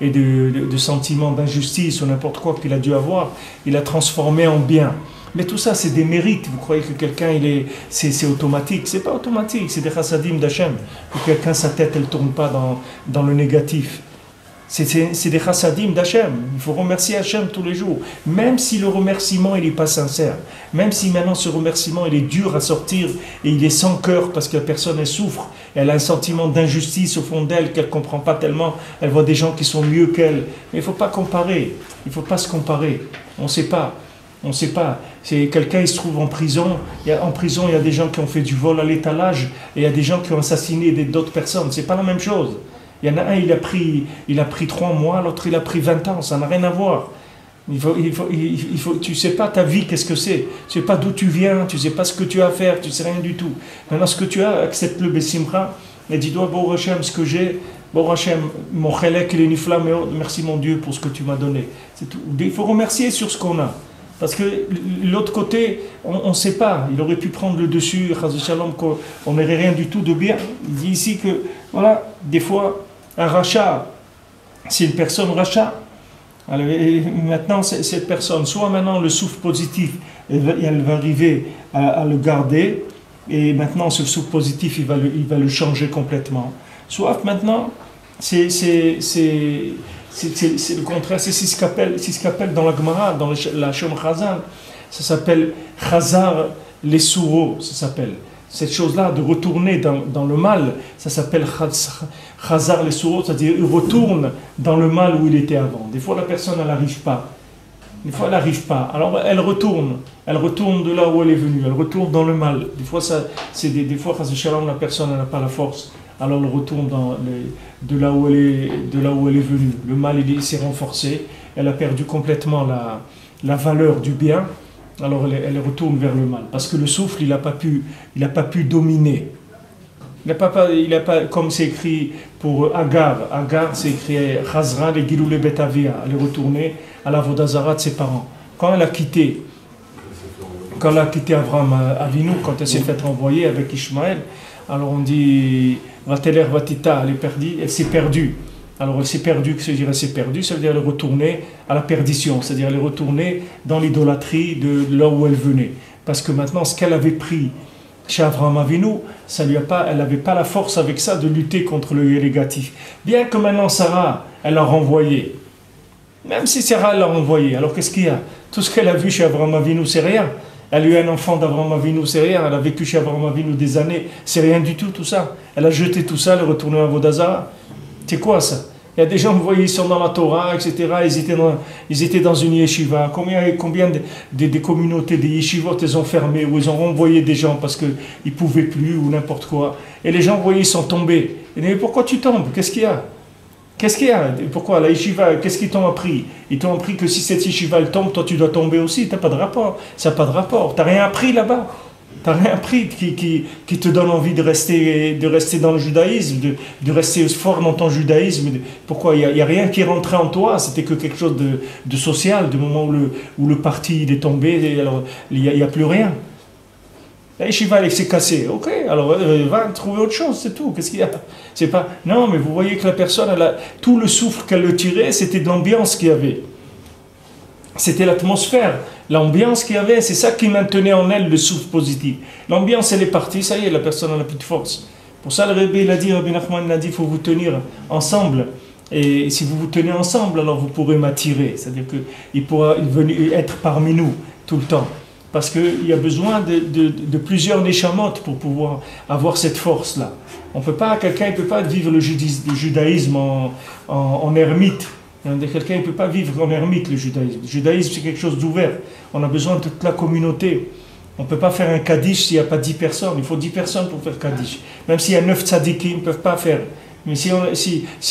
et de sentiments d'injustice ou n'importe quoi qu'il a dû avoir. Il a transformé en bien. Mais tout ça, c'est des mérites. Vous croyez que quelqu'un, c'est automatique. C'est pas automatique, c'est des chassadim d'Hachem. Que quelqu'un, sa tête, elle ne tourne pas dans le négatif. C'est des chassadim d'Hachem. Il faut remercier Hachem tous les jours. Même si le remerciement, il n'est pas sincère. Même si maintenant, ce remerciement, il est dur à sortir et il est sans cœur parce que la personne, elle souffre. Elle a un sentiment d'injustice au fond d'elle qu'elle ne comprend pas tellement. Elle voit des gens qui sont mieux qu'elle. Mais il ne faut pas comparer. Il ne faut pas se comparer. On ne sait pas. On ne sait pas. C'est quelqu'un, il se trouve en prison. En prison, il y a des gens qui ont fait du vol à l'étalage et il y a des gens qui ont assassiné d'autres personnes. C'est pas la même chose. Il y en a un, il a pris 3 mois, l'autre, il a pris 20 ans. Ça n'a rien à voir. Tu ne sais pas ta vie, qu'est-ce que c'est. Tu ne sais pas d'où tu viens, tu ne sais pas ce que tu as à faire, tu ne sais rien du tout. Maintenant, ce que tu as, accepte-le, Bessimra, et dis-toi, Bon Hachem, ce que j'ai, Bon Hachem, mon chelek, il est nifla, mais merci mon Dieu pour ce que tu m'as donné. C'est tout. Il faut remercier sur ce qu'on a. Parce que l'autre côté, on ne sait pas. Il aurait pu prendre le dessus, qu'on n'aurait rien du tout de bien. Il dit ici que, voilà, des fois, un rachat, c'est une personne rachat. Alors, et maintenant, cette personne, soit maintenant le souffle positif, elle va arriver à le garder, et maintenant ce souffle positif, il va le changer complètement. Soit maintenant, c'est le contraire, c'est ce qu'appelle dans la Gemara, dans la Shom Chazal, ça s'appelle Chazar les Souro, ça s'appelle. Cette chose-là, de retourner dans le mal, ça s'appelle Chazar les Souro, c'est-à-dire il retourne dans le mal où il était avant. Des fois, la personne, elle n'arrive pas. Des fois, elle n'arrive pas. Alors, elle retourne de là où elle est venue, elle retourne dans le mal. Des fois, des fois, la personne n'a pas la force. Alors elle retourne de là où elle est venue. Le mal il s'est renforcé, elle a perdu complètement la valeur du bien, alors elle retourne vers le mal. Parce que le souffle, il n'a pas pu dominer. Il n'a pas, comme c'est écrit pour Agar, c'est écrit Chazra le Gilou le Betavia, elle est retournée à la Vodazara de ses parents. Quand elle a quitté Abraham Avinu, quand elle s'est fait renvoyer avec Ishmaël, alors on dit Vateler Vatita, elle s'est perdue. Alors elle s'est perdue, ça veut dire elle s'est perdue, ça veut dire elle est retournée à la perdition, c'est-à-dire elle est retournée dans l'idolâtrie de là où elle venait. Parce que maintenant, ce qu'elle avait pris chez Avraham Avinu, elle n'avait pas la force avec ça de lutter contre le négatif. Bien que maintenant Sarah, elle l'a renvoyé. Même si Sarah l'a renvoyé, alors qu'est-ce qu'il y a? Tout ce qu'elle a vu chez Avraham Avinu, c'est rien. Elle a eu un enfant d'Avraham Avinu, c'est rien. Elle a vécu chez Avraham Avinu des années, c'est rien du tout, tout ça. Elle a jeté tout ça, elle est retournée à Vodazara. C'est quoi ça? Il y a des gens, vous voyez, ils sont dans la Torah, etc. Ils étaient dans une yeshiva. Combien des communautés, des yeshivot, ils ont fermé, ou ils ont renvoyé des gens parce qu'ils ne pouvaient plus, ou n'importe quoi. Et les gens, vous voyez, ils sont tombés. Et mais pourquoi tu tombes? Qu'est-ce qu'il y a? Qu'est-ce qu'il y a? Pourquoi la yeshiva, qu'est-ce qu'ils t'ont appris? Ils t'ont appris que si cette yeshiva elle tombe, toi tu dois tomber aussi. Tu n'as pas de rapport. Ça n'a pas de rapport. Tu n'as rien appris là-bas. Tu n'as rien appris qui te donne envie de rester dans le judaïsme, de rester fort dans ton judaïsme. Pourquoi? Il n'y a rien qui est rentré en toi. C'était que quelque chose de social. Du moment où le parti il est tombé, alors il n'y a plus rien. La yeshiva, elle s'est cassée. Ok, alors va trouver autre chose, c'est tout. Qu'est-ce qu'il y a? C'est pas... Non, mais vous voyez que la personne, tout le souffle qu'elle le tirait, c'était de l'ambiance qu'il y avait. C'était l'atmosphère. L'ambiance qu'il y avait, c'est ça qui maintenait en elle le souffle positif. L'ambiance, elle est partie, ça y est, la personne n'a plus de force. Pour ça, le Rebbe, Rabbi Nachman l'a dit, il faut vous tenir ensemble. Et si vous vous tenez ensemble, alors vous pourrez m'attirer. C'est-à-dire qu'il pourra être parmi nous tout le temps. Parce qu'il y a besoin de plusieurs neshamot pour pouvoir avoir cette force-là. Quelqu'un ne peut pas vivre le judaïsme en ermite. Quelqu'un ne peut pas vivre en ermite le judaïsme. Le judaïsme, c'est quelque chose d'ouvert. On a besoin de toute la communauté. On ne peut pas faire un kaddish s'il n'y a pas 10 personnes. Il faut 10 personnes pour faire kaddish. Même s'il y a 9 tzadikim, ils ne peuvent pas faire. Mais s'il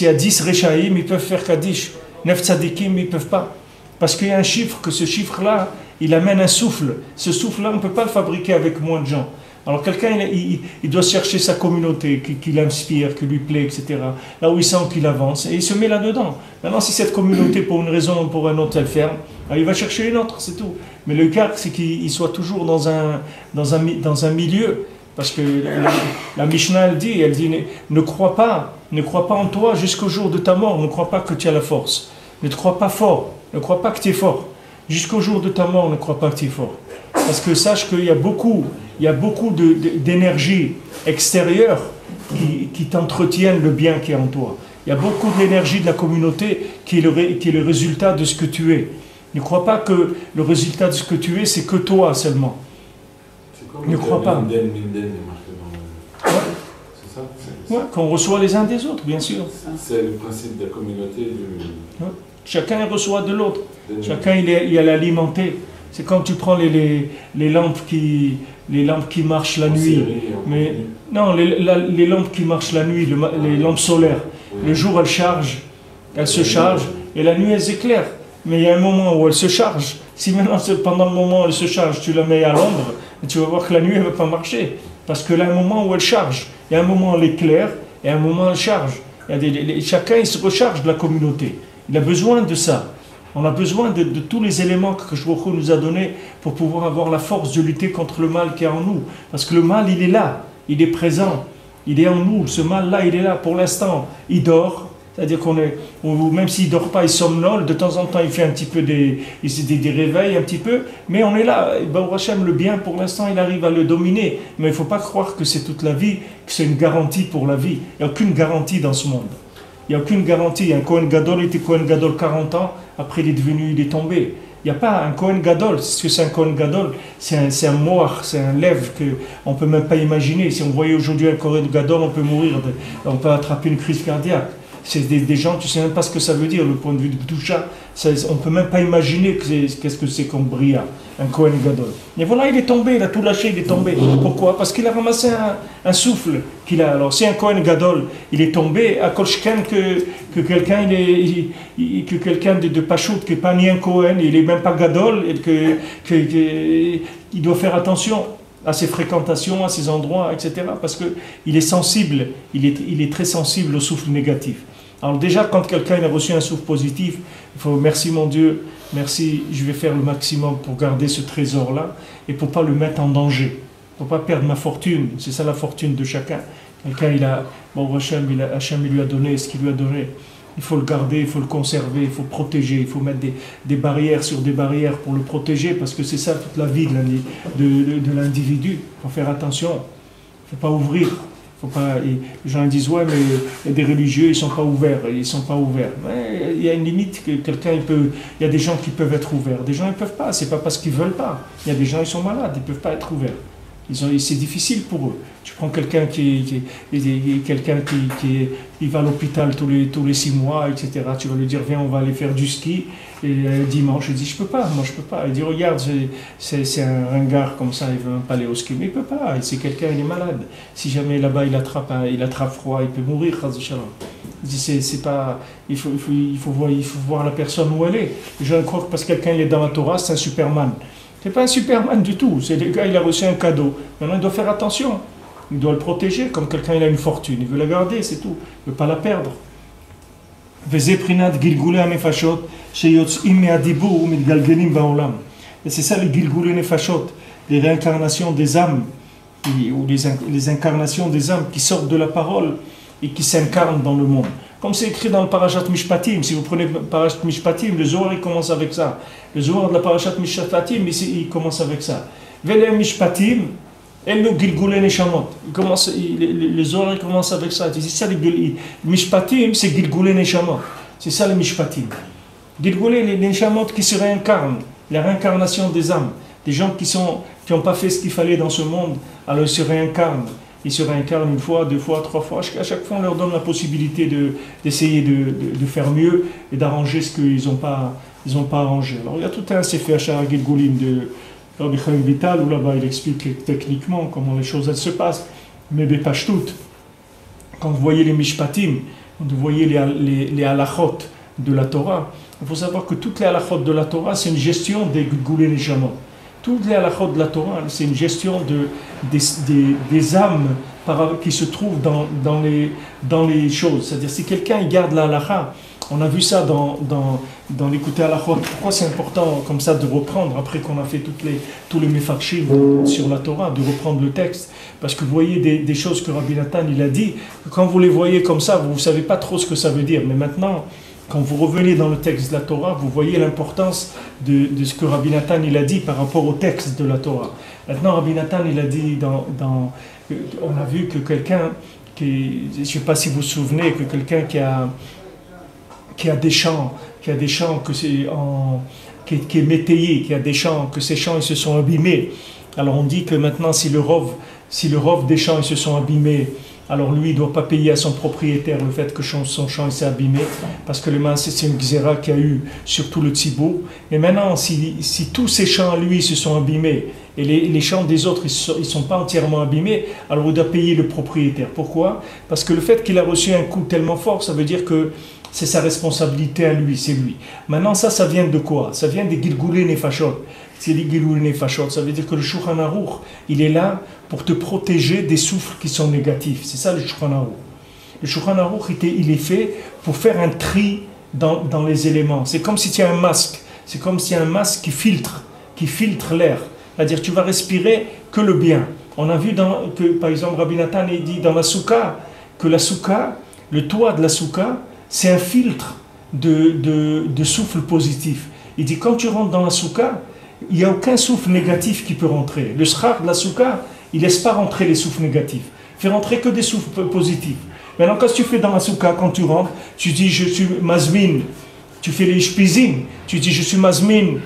y a 10 rechaïm, ils peuvent faire kaddish. 9 tzadikim, ils ne peuvent pas. Parce qu'il y a un chiffre, que ce chiffre-là, il amène un souffle. Ce souffle-là, on ne peut pas le fabriquer avec moins de gens. Alors quelqu'un, il doit chercher sa communauté qui l'inspire, qui lui plaît, etc. Là où il sent qu'il avance, et il se met là-dedans. Maintenant, si cette communauté, pour une raison ou pour une autre, elle ferme, alors il va chercher une autre, c'est tout. Mais le cas, c'est qu'il soit toujours dans un milieu. Parce que la Mishnah, elle dit, ne crois pas en toi jusqu'au jour de ta mort, ne crois pas que tu as la force. Ne te crois pas fort, ne crois pas que tu es fort. Jusqu'au jour de ta mort, ne crois pas que tu es fort. Parce que sache qu'il y a beaucoup d'énergie extérieure qui t'entretiennent le bien qui est en toi. Il y a beaucoup d'énergie de la communauté qui est le résultat de ce que tu es. Ne crois pas que le résultat de ce que tu es, c'est que toi seulement. Ne crois pas. C'est ça? Ouais, qu'on reçoit les uns des autres, bien sûr. C'est le principe de la communauté. Ouais. Chacun reçoit de l'autre. Chacun il est alimenté. C'est quand tu prends les lampes qui marchent la nuit. Mais non, les lampes qui marchent la nuit, les lampes solaires. Oui. Le jour elles se chargent, et la nuit elles éclairent. Mais il y a un moment où elles se chargent. Si maintenant pendant le moment où elles se chargent, tu la mets à l'ombre, tu vas voir que la nuit elle ne va pas marcher. Parce que là, un moment où elle charge, il y a un moment où elle éclaire, et un moment où elle charge. Chacun il se recharge de la communauté. Il a besoin de ça. On a besoin de tous les éléments que Shlomo nous a donnés pour pouvoir avoir la force de lutter contre le mal qui est en nous. Parce que le mal, il est là, il est présent, il est en nous. Ce mal-là, il est là pour l'instant. Il dort, c'est-à-dire même s'il ne dort pas, il somnole. De temps en temps, il fait un petit peu des réveils, un petit peu. Mais on est là. Baruch Hashem, le bien, pour l'instant, il arrive à le dominer. Mais il ne faut pas croire que c'est toute la vie, que c'est une garantie pour la vie. Il n'y a aucune garantie dans ce monde. Il n'y a aucune garantie. Un Kohen Gadol était Kohen Gadol 40 ans, après il est tombé. Il n'y a pas un Kohen Gadol. Ce que c'est un Kohen Gadol, c'est un moir, c'est un lève qu'on ne peut même pas imaginer. Si on voyait aujourd'hui un Kohen Gadol, on peut mourir, on peut attraper une crise cardiaque. C'est des gens, tu ne sais même pas ce que ça veut dire, le point de vue de Kedusha. On ne peut même pas imaginer qu'est-ce que c'est comme bria, un Kohen Gadol. Et voilà, il est tombé, il a tout lâché, il est tombé. Pourquoi? Parce qu'il a ramassé un souffle qu'il a. Alors, si un Kohen Gadol, il est tombé, à Kolchken que quelqu'un de Pachout, qui n'est pas ni un Kohen, il n'est même pas Gadol, et qu'il doit faire attention à ses fréquentations, à ses endroits, etc. Parce qu'il est sensible, il est très sensible au souffle négatif. Alors déjà, quand quelqu'un a reçu un souffle positif, il faut, merci mon Dieu, merci, je vais faire le maximum pour garder ce trésor-là et pour ne pas le mettre en danger, pour ne pas perdre ma fortune. C'est ça la fortune de chacun. Quelqu'un, Hachem, il lui a donné ce qu'il lui a donné. Il faut le garder, il faut le conserver, il faut le protéger, il faut mettre des barrières sur des barrières pour le protéger, parce que c'est ça toute la vie de l'individu. Il faut faire attention, il ne faut pas ouvrir. Les gens disent, ouais, mais il y a des religieux, ils ne sont pas ouverts, Mais il y a une limite, il y a des gens qui peuvent être ouverts, des gens ils ne peuvent pas, c'est pas parce qu'ils ne veulent pas. Il y a des gens, ils sont malades, ils ne peuvent pas être ouverts. C'est difficile pour eux. Tu prends quelqu'un qui va à l'hôpital tous les 6 mois, etc. Tu vas lui dire, viens, on va aller faire du ski. Et dimanche, il dit, je peux pas. Il dit, regarde, c'est un ringard comme ça, il veut même pas aller au ski. Mais il peut pas. C'est quelqu'un, il est malade. Si jamais là-bas, il attrape froid, il peut mourir. Il dit, c'est pas. Il faut voir la personne où elle est. Les gens croient que parce que quelqu'un est dans la Torah, c'est un Superman. C'est pas un Superman du tout. C'est le gars, il a reçu un cadeau. Maintenant, il doit faire attention. Il doit le protéger. Comme quelqu'un, il a une fortune. Il veut la garder, c'est tout. Il ne veut pas la perdre. Et c'est ça les Gilgulei Nefashot, les réincarnations des âmes, ou les incarnations des âmes qui sortent de la parole et qui s'incarnent dans le monde. Comme c'est écrit dans le Parashat Mishpatim, si vous prenez le Parashat Mishpatim, le Zohar il commence avec ça. Le Zohar de la Parashat Mishpatim, il commence avec ça. Vele Mishpatim, El Gilgulei Neshamot. Le Zohar il commence avec ça. C'est ça les Mishpatim, c'est Gilgulei Neshamot. C'est ça les Mishpatim. Gilgulei, les Neshamot qui se réincarnent, la réincarnation des âmes. Des gens qui n'ont pas fait ce qu'il fallait dans ce monde, alors ils se réincarnent. Ils se réincarnent 1 fois, 2 fois, 3 fois. À chaque fois, on leur donne la possibilité d'essayer de faire mieux et d'arranger ce qu'ils n'ont pas arrangé. Alors, il y a tout un Sefer Shara Gilgulim de Rabbi Chaim Vital, où là-bas, il explique techniquement comment les choses elles se passent. Mais Bepashtout, quand vous voyez les Mishpatim, quand vous voyez les halachot de la Torah, il faut savoir que toutes les halachot de la Torah, c'est une gestion des Gilgulei Neshamot. Toutes les halakhot de la Torah, c'est une gestion des âmes qui se trouvent dans les choses. C'est-à-dire, si quelqu'un il garde la halakha, on a vu ça dans l'écouter halakhot. Pourquoi c'est important comme ça de reprendre, après qu'on a fait tous les mefarshim sur la Torah, de reprendre le texte? Parce que vous voyez des choses que Rabbi Nathan il a dit, quand vous les voyez comme ça, vous ne savez pas trop ce que ça veut dire. Mais maintenant, quand vous revenez dans le texte de la Torah, vous voyez l'importance de ce que Rabbi Nathan il a dit par rapport au texte de la Torah. Maintenant, Rabbi Nathan il a dit on a vu que quelqu'un je ne sais pas si vous vous souvenez, que quelqu'un qui a des champs que qui est métayé, qui a des champs, que ces champs ils se sont abîmés. Alors on dit que maintenant si le rov des champs ils se sont abîmés, alors lui il ne doit pas payer à son propriétaire le fait que son champ s'est abîmé, parce que le maaseh c'est une gzera qu'il y a eu sur tout le tzibour. Et maintenant si tous ces champs à lui se sont abîmés et les champs des autres ils ne sont pas entièrement abîmés, alors il doit payer le propriétaire. Pourquoi? Parce que le fait qu'il a reçu un coup tellement fort, ça veut dire que c'est sa responsabilité à lui, c'est lui. Maintenant ça vient de quoi? Ça vient des Gilgulei Nefashot. C'est les Gilgulei Nefashot, ça veut dire que le Shulchan Aruch, il est là pour te protéger des souffles qui sont négatifs. C'est ça le Shulchan Aruch. Le Shulchan Aruch, il est fait pour faire un tri dans les éléments. C'est comme si tu as un masque. C'est comme si y a un masque qui filtre l'air. C'est-à-dire tu vas respirer que le bien. On a vu que, par exemple, Rabbi Nathan il dit dans la soukha, que la soukha, le toit de la soukha, c'est un filtre de souffle positif. Il dit quand tu rentres dans la soukha, il n'y a aucun souffle négatif qui peut rentrer. Le shrach de la soukha, il ne laisse pas rentrer les souffles négatifs. Il fait rentrer que des souffles positifs. Maintenant, quand tu fais dans la soukha, quand tu rentres, tu dis je suis mazmin. Tu fais les ishpizim. Tu dis je suis mazmin.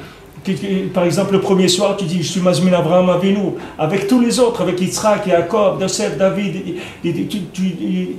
Par exemple, le premier soir, tu dis je suis mazmin Abraham Avinu. Avec tous les autres, avec Yitzhak, Yaakov, Yosef, David,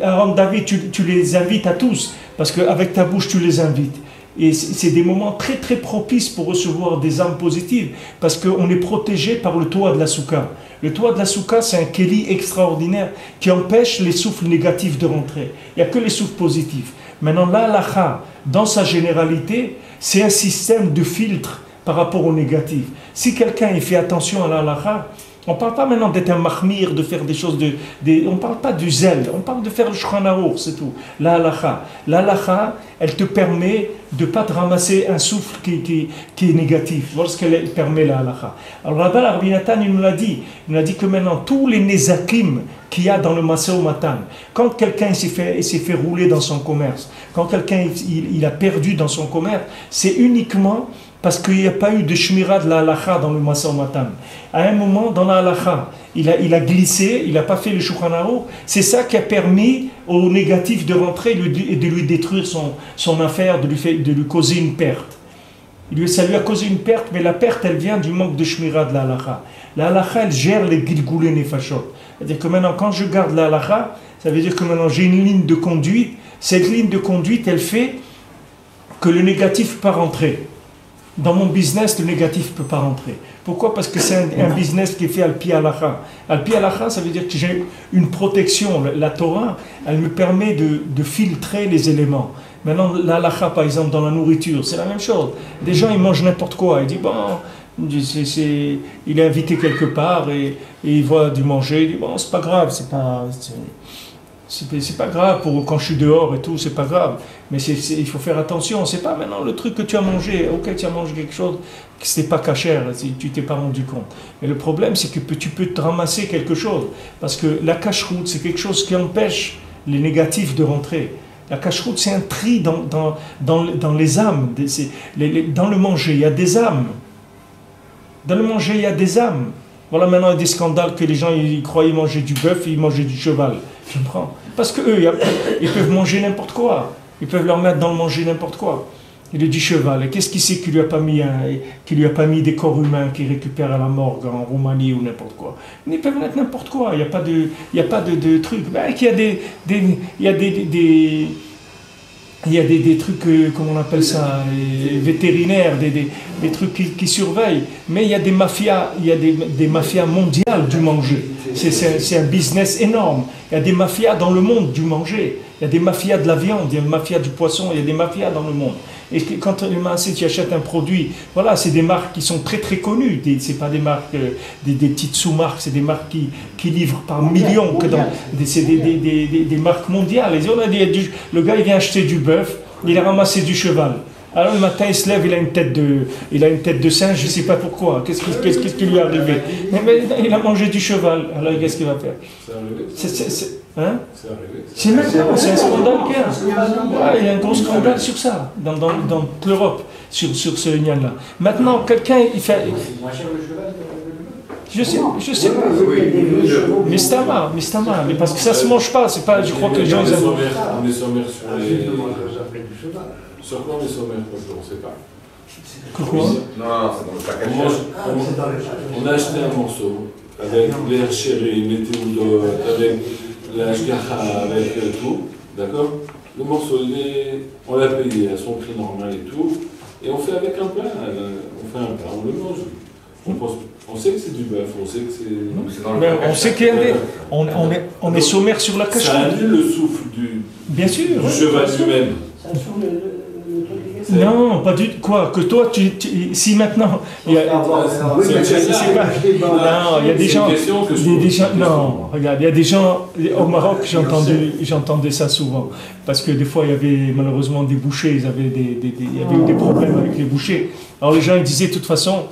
Aaron, David, tu les invites à tous. Parce qu'avec ta bouche, tu les invites. Et c'est des moments très très propices pour recevoir des âmes positives, parce qu'on est protégé par le toit de la soukha. Le toit de la soukha, c'est un kéli extraordinaire qui empêche les souffles négatifs de rentrer. Il n'y a que les souffles positifs. Maintenant, l'halakha, dans sa généralité, c'est un système de filtre par rapport au négatif. Si quelqu'un il fait attention à l'halakha, on ne parle pas maintenant d'être un mahmir, de faire des choses on ne parle pas du zèle, on parle de faire le Shulchan Aruch, c'est tout. La halakha, elle te permet de ne pas te ramasser un souffle qui est négatif, lorsqu'elle permet la halakha. Alors là-bas, Rabbi Nathan, il nous l'a dit que maintenant, tous les nezakim qu'il y a dans le Maseh Matan, quand quelqu'un s'est fait rouler dans son commerce, quand quelqu'un il a perdu dans son commerce, c'est uniquement parce qu'il n'y a pas eu de shmira de la halakha dans le Maseh Matan. À un moment, dans la halakha, il a glissé, il n'a pas fait le Shulchan Aruch. C'est ça qui a permis au négatif de rentrer et de lui détruire son affaire, de lui causer une perte. Ça lui a causé une perte, mais la perte, elle vient du manque de shmira de la halakha. La halakha, elle gère les Gilgulei Nefashot. C'est-à-dire que maintenant, quand je garde la halakha, ça veut dire que maintenant j'ai une ligne de conduite. Cette ligne de conduite, elle fait que le négatif ne peut pas rentrer. Dans mon business, le négatif ne peut pas rentrer. Pourquoi? Parce que c'est un business qui est fait al-pi halakha. Al-pi halakha, ça veut dire que j'ai une protection. La Torah, elle me permet de filtrer les éléments. Maintenant, la halakha, par exemple, dans la nourriture, c'est la même chose. Des gens, ils mangent n'importe quoi. Ils disent, bon, il est invité quelque part et il voit du manger. Il dit, bon, c'est pas grave, c'est pas grave pour quand je suis dehors et tout, c'est pas grave. Mais il faut faire attention. C'est pas maintenant le truc que tu as mangé. Ok, tu as mangé quelque chose que c'est pas cachère, tu t'es pas rendu compte. Mais le problème, c'est que tu peux te ramasser quelque chose. Parce que la cacheroute, c'est quelque chose qui empêche les négatifs de rentrer. La cacheroute, c'est un tri dans les âmes. Dans le manger, il y a des âmes. Dans le manger, il y a des âmes. Voilà, maintenant, il y a des scandales que les gens ils croyaient manger du bœuf et ils mangeaient du cheval. Tu comprends? Parce qu'eux, ils peuvent manger n'importe quoi. Ils peuvent leur mettre dans le manger n'importe quoi. Il est du cheval. Et qu'est-ce qu'il sait qu'il lui a pas mis des corps humains qu'il récupère à la morgue en Roumanie ou n'importe quoi? Ils peuvent mettre n'importe quoi. Il n'y a pas de trucs. Ben, il y a des trucs, comment on appelle ça, vétérinaires, des trucs qui surveillent. Mais il y a des mafias mondiales du manger. c'est un business énorme. Il y a des mafias dans le monde du manger. Il y a des mafias de la viande, il y a des mafias du poisson, il y a des mafias dans le monde. Et quand tu achètes un produit, voilà, c'est des marques qui sont très très connues. C'est pas des marques, des petites sous-marques, c'est des marques qui livrent par millions. C'est des marques mondiales. Et on a le gars, il vient acheter du bœuf, il a ramassé du cheval. Alors le matin, il se lève, il a une tête de singe, je ne sais pas pourquoi. Qu'est-ce qui lui est arrivé? Mais il a mangé du cheval. Alors qu'est-ce qu'il va faire? C'est maintenant, c'est un scandale qu'il y a. Ouais, il y a un gros scandale sur ça, dans toute l'Europe, sur ce lien-là. Maintenant, quelqu'un, il fait... C'est moins cher le cheval Je sais pas. Mais c'est mais parce que ça se mange pas, c'est pas, je crois que les gens ils aiment. On est sommaire sur les... Sur quoi on est sommaire? On ne sait pas. Quoi? Non, c'est dans le package. On a acheté un morceau avec l'air chéri, météo, avec l'ashgacha, avec tout, d'accord? Le morceau, on l'a payé à son prix normal et tout, et on fait avec un pain, on le mange. On sait que c'est du bœuf, on sait que c'est... On sait qu'il y a on est sommaire sur la cache. Ça annule le souffle du cheval lui-même. Non, pas du tout. Quoi? Que toi, si maintenant. Il y a des gens. Non, regarde, il y a des gens. Au Maroc, j'entendais ça souvent. Parce que des fois, il y avait malheureusement des bouchers, il y avait eu des problèmes avec les bouchers. Alors les gens, ils disaient, de toute façon,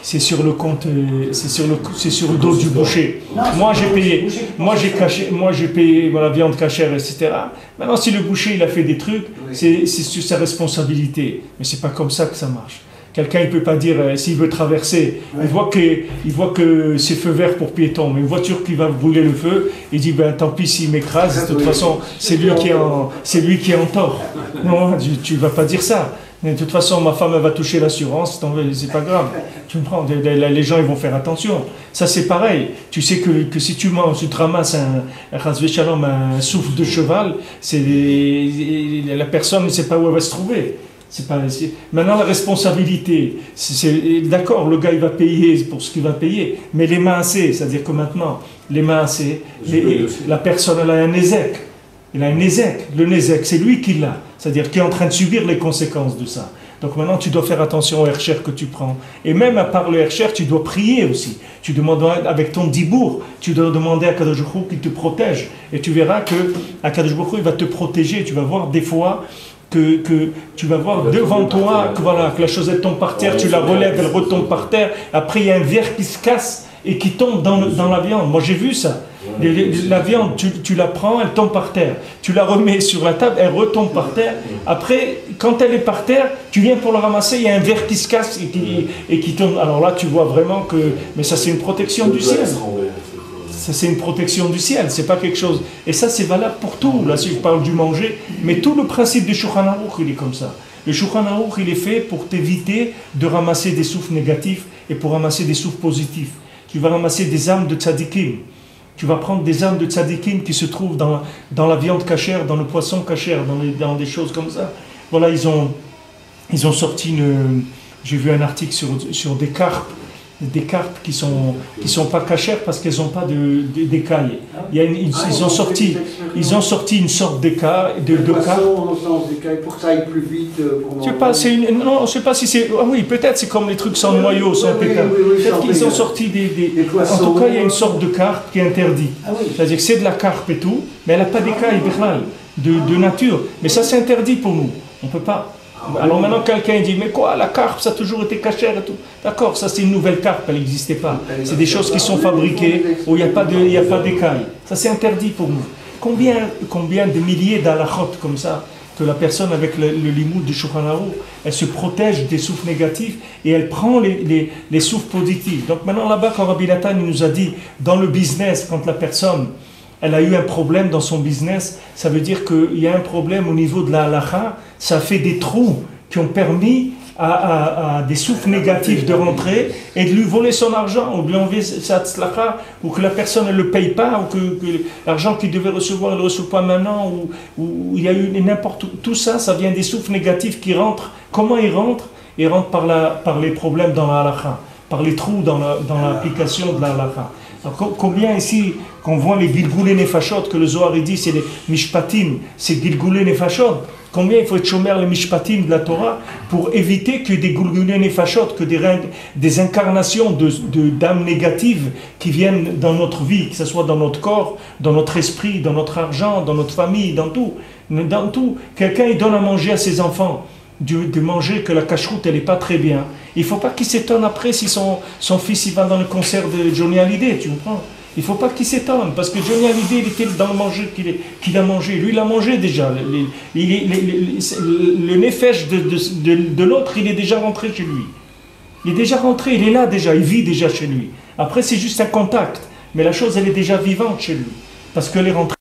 c'est sur le compte, c'est sur le dos du boucher. Moi j'ai payé la viande cachère, etc. Maintenant, si le boucher il a fait des trucs, c'est sur sa responsabilité. Mais c'est pas comme ça que ça marche. Quelqu'un il peut pas dire s'il veut traverser, il voit que c'est feu vert pour piéton, mais une voiture qui va brûler le feu, il dit ben tant pis s'il m'écrase, de toute façon c'est lui qui est en tort. Non, tu vas pas dire ça. Mais de toute façon, ma femme elle va toucher l'assurance, c'est pas grave. Tu me prends, les gens ils vont faire attention. Ça c'est pareil. Tu sais que si tu te ramasses un souffle de cheval, la personne ne sait pas où elle va se trouver. Maintenant la responsabilité, d'accord, le gars il va payer pour ce qu'il va payer, mais les maasés, c'est-à-dire que maintenant, les maasés, la personne elle a un ézek. Il a un nézek. Le nézek, c'est lui qui l'a. C'est-à-dire qu'il est en train de subir les conséquences de ça. Donc maintenant, tu dois faire attention au hercher que tu prends. Et même à part le hercher, tu dois prier aussi. Tu demandes avec ton dibour, tu dois demander à Kadosh Baruch Hu qu'il te protège. Et tu verras que Kadosh Baruch Hu, il va te protéger. Tu vas voir des fois que tu vas voir devant toi que la chaussette tombe par terre, tu la relèves, elle retombe par terre. Après, il y a un verre qui se casse et qui tombe dans la viande. Moi, j'ai vu ça. La viande, tu la prends, elle tombe par terre. Tu la remets sur la table, elle retombe par terre. Après, quand elle est par terre, tu viens pour la ramasser, il y a un verre qui se casse et qui tombe. Alors là, tu vois vraiment que... Mais ça, c'est une protection du ciel. Ça, c'est une protection du ciel, c'est pas quelque chose... Et ça, c'est valable pour tout. Là, si je parle du manger, mais tout le principe du Shulchan Aruch, il est comme ça. Le Shulchan Aruch, il est fait pour t'éviter de ramasser des souffles négatifs et pour ramasser des souffles positifs. Tu vas ramasser des âmes de tzadikim. Tu vas prendre des âmes de tzadikim qui se trouvent dans la viande cachère, dans le poisson cachère, dans des choses comme ça. Voilà, ils ont sorti j'ai vu un article sur des carpes qui sont pas cachères parce qu'elles n'ont pas d'écailles. Ils ont sorti une sorte d'écaille de carpe. Pour que ça aille plus vite. Non, je sais pas si c'est. Ah oui, peut-être c'est comme les trucs sans noyau, sans pétale. Peut-être qu'ils ont sorti en tout cas, il y a une sorte de carpe qui est interdite. C'est-à-dire que c'est de la carpe et tout, mais elle n'a pas d'écaille de nature. Mais ça, c'est interdit pour nous. On peut pas. Alors maintenant quelqu'un dit mais quoi, la carpe ça a toujours été cachère et tout. D'accord, ça c'est une nouvelle carpe, elle n'existait pas. C'est des choses qui sont fabriquées où il n'y a pas d'écailles. Ça c'est interdit pour nous. Combien de milliers d'halachot comme ça que la personne avec le limoud du Shulchan Aruch, elle se protège des souffles négatifs et elle prend les souffles positifs. Donc maintenant là-bas quand Rabbi Nathan nous a dit dans le business quand la personne elle a eu un problème dans son business, ça veut dire qu'il y a un problème au niveau de la halacha, ça fait des trous qui ont permis à des souffles négatifs de rentrer et de lui voler son argent, ou de lui enlever sa tzlacha, ou que la personne ne le paye pas, ou que l'argent qu'il devait recevoir, elle ne le reçoit pas maintenant, ou il y a eu n'importe où. Tout ça, ça vient des souffles négatifs qui rentrent. Comment ils rentrent? Ils rentrent par les problèmes dans la halacha. par les trous dans l'application de la halakha. Alors, combien ici, qu'on voit les Gilgulei Nefashot, que le Zohar dit, c'est les Mishpatim, c'est Gilgulei Nefashot. Combien il faut être chômeur les Mishpatim de la Torah pour éviter que des Gilgulei Nefashot, que des incarnations d'âmes négatives qui viennent dans notre vie, que ce soit dans notre corps, dans notre esprit, dans notre argent, dans notre famille, dans tout. Dans tout. Quelqu'un il donne à manger à ses enfants, de manger que la cacheroute elle n'est pas très bien. Il ne faut pas qu'il s'étonne après si son fils il va dans le concert de Johnny Hallyday, tu comprends? Il ne faut pas qu'il s'étonne, parce que Johnny Hallyday, il était dans le manger qu'il a mangé. Lui, il a mangé déjà. Le nefesh de l'autre, il est déjà rentré chez lui. Il est déjà rentré, il est là déjà, il vit déjà chez lui. Après, c'est juste un contact. Mais la chose, elle est déjà vivante chez lui. Parce qu'elle est rentrée.